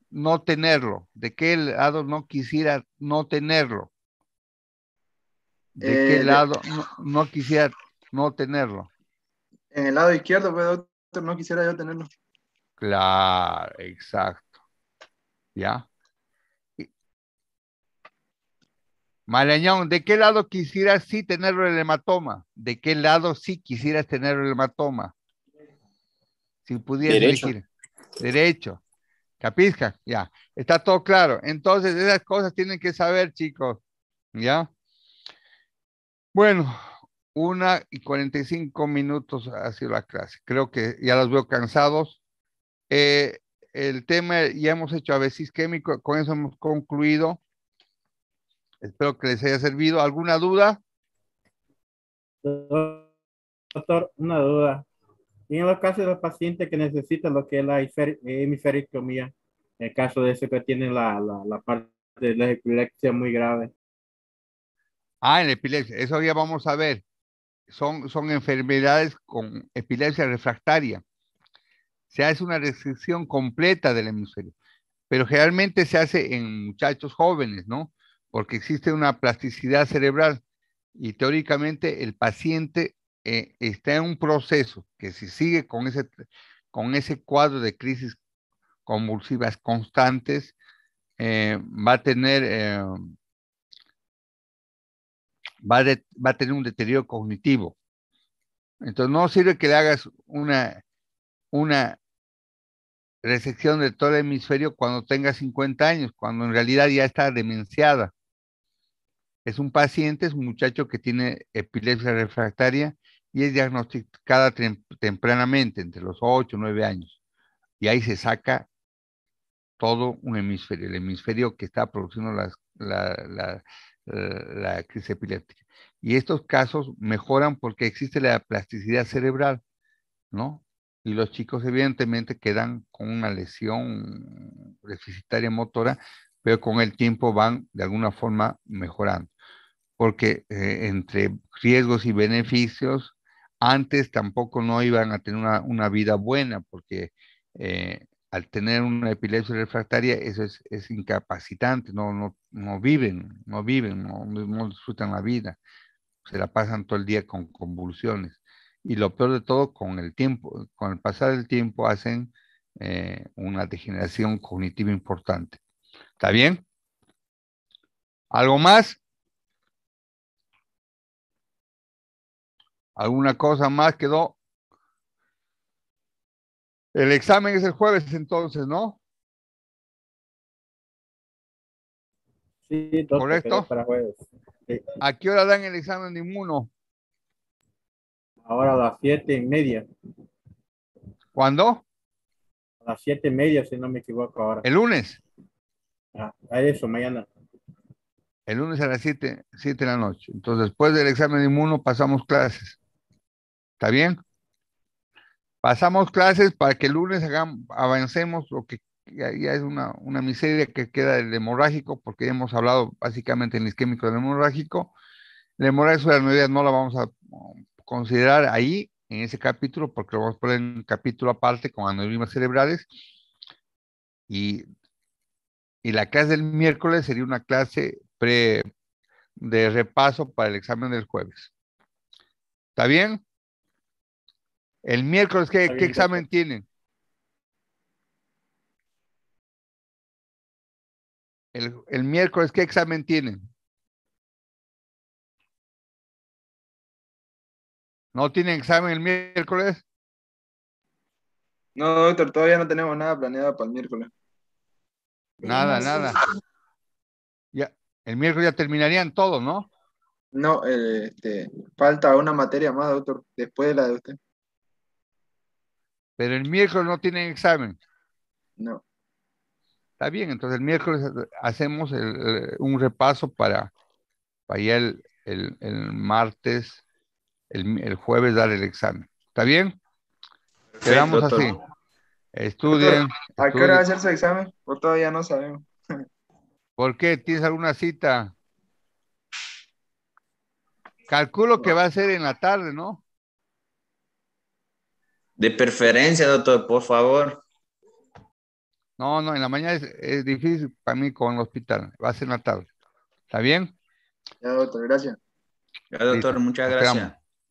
no tenerlo? ¿De qué lado no quisiera no tenerlo? ¿De qué lado no quisiera no tenerlo? En el lado izquierdo, pues, doctor, no quisiera yo tenerlo. Claro, exacto. ¿Ya? Marañón, ¿de qué lado quisieras sí tenerlo el hematoma? ¿De qué lado sí quisieras tener el hematoma? Si pudieras elegir. Derecho. ¿Capisca? Ya. Está todo claro. Entonces, esas cosas tienen que saber, chicos. ¿Ya? Bueno, 1:45 ha sido la clase. Creo que ya los veo cansados. El tema, ya hemos hecho ABC isquémico, con eso hemos concluido. Espero que les haya servido. ¿Alguna duda? Doctor, una duda. Y en los casos de los pacientes que necesitan lo que es la hemisferectomía, en el caso de ese que tiene la parte de la epilepsia muy grave. En la epilepsia, eso ya vamos a ver. Son enfermedades con epilepsia refractaria. se hace una resección completa del hemisferio, pero generalmente se hace en muchachos jóvenes, ¿no? Porque existe una plasticidad cerebral y teóricamente el paciente está en un proceso que si sigue con ese cuadro de crisis convulsivas constantes, va a tener va a tener un deterioro cognitivo. Entonces no sirve que le hagas una resección de todo el hemisferio cuando tenga 50 años, cuando en realidad ya está demenciada. Es un paciente, es un muchacho que tiene epilepsia refractaria y es diagnosticada tempranamente, entre los 8 o 9 años. Y ahí se saca todo un hemisferio, el hemisferio que está produciendo la crisis epiléptica. Y estos casos mejoran porque existe la plasticidad cerebral, ¿no? Y los chicos evidentemente quedan con una lesión deficitaria motora, pero con el tiempo van de alguna forma mejorando. Porque entre riesgos y beneficios, antes tampoco no iban a tener una vida buena, porque al tener una epilepsia refractaria, eso es incapacitante, no viven, no disfrutan la vida, se la pasan todo el día con convulsiones. Y lo peor de todo, con el tiempo, con el pasar del tiempo, hacen una degeneración cognitiva importante. ¿Está bien? ¿Algo más? ¿Alguna cosa más quedó? El examen es el jueves entonces, ¿no? Sí, doctor, ¿correcto? para jueves. Sí. ¿A qué hora dan el examen de inmuno? Ahora a las 7:30. ¿Cuándo? A las 7:30, si no me equivoco ahora. ¿El lunes? A eso, mañana. El lunes a las 7 de la noche. Entonces, después del examen de inmuno, pasamos clases. ¿Está bien? Pasamos clases para que el lunes avancemos lo que ya es una miseria que queda del hemorrágico, porque ya hemos hablado básicamente en el isquémico del hemorrágico. El hemorrágico de la anualidad no la vamos a considerar ahí, en ese capítulo, porque lo vamos a poner en un capítulo aparte con aneurismas cerebrales. Y la clase del miércoles sería una clase de repaso para el examen del jueves. ¿Está bien? El miércoles, ¿qué examen tienen? El miércoles, ¿qué examen tienen? ¿No tienen examen el miércoles? No, doctor, todavía no tenemos nada planeado para el miércoles. Nada. Ya, el miércoles ya terminarían todos, ¿no? No, falta una materia más, doctor, después de la de usted. Pero el miércoles no tienen examen. No. Está bien, entonces el miércoles hacemos un repaso para ya el martes, el jueves dar el examen. ¿Está bien? Perfecto, Quedamos doctor. así. Estudien. Doctor, ¿a qué hora va a hacer su examen? O todavía no sabemos. ¿Por qué? ¿Tienes alguna cita? Calculo que va a ser en la tarde, ¿no? De preferencia, doctor, por favor. No, en la mañana es difícil para mí con el hospital. Va a ser en la tarde. ¿Está bien? Ya, doctor, gracias. Ya, doctor, Listo. muchas Nos gracias.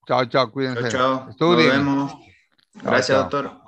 quedamos. Chao, cuídense. Chao. Nos Estudien. vemos. Chao, Gracias, chao. doctor.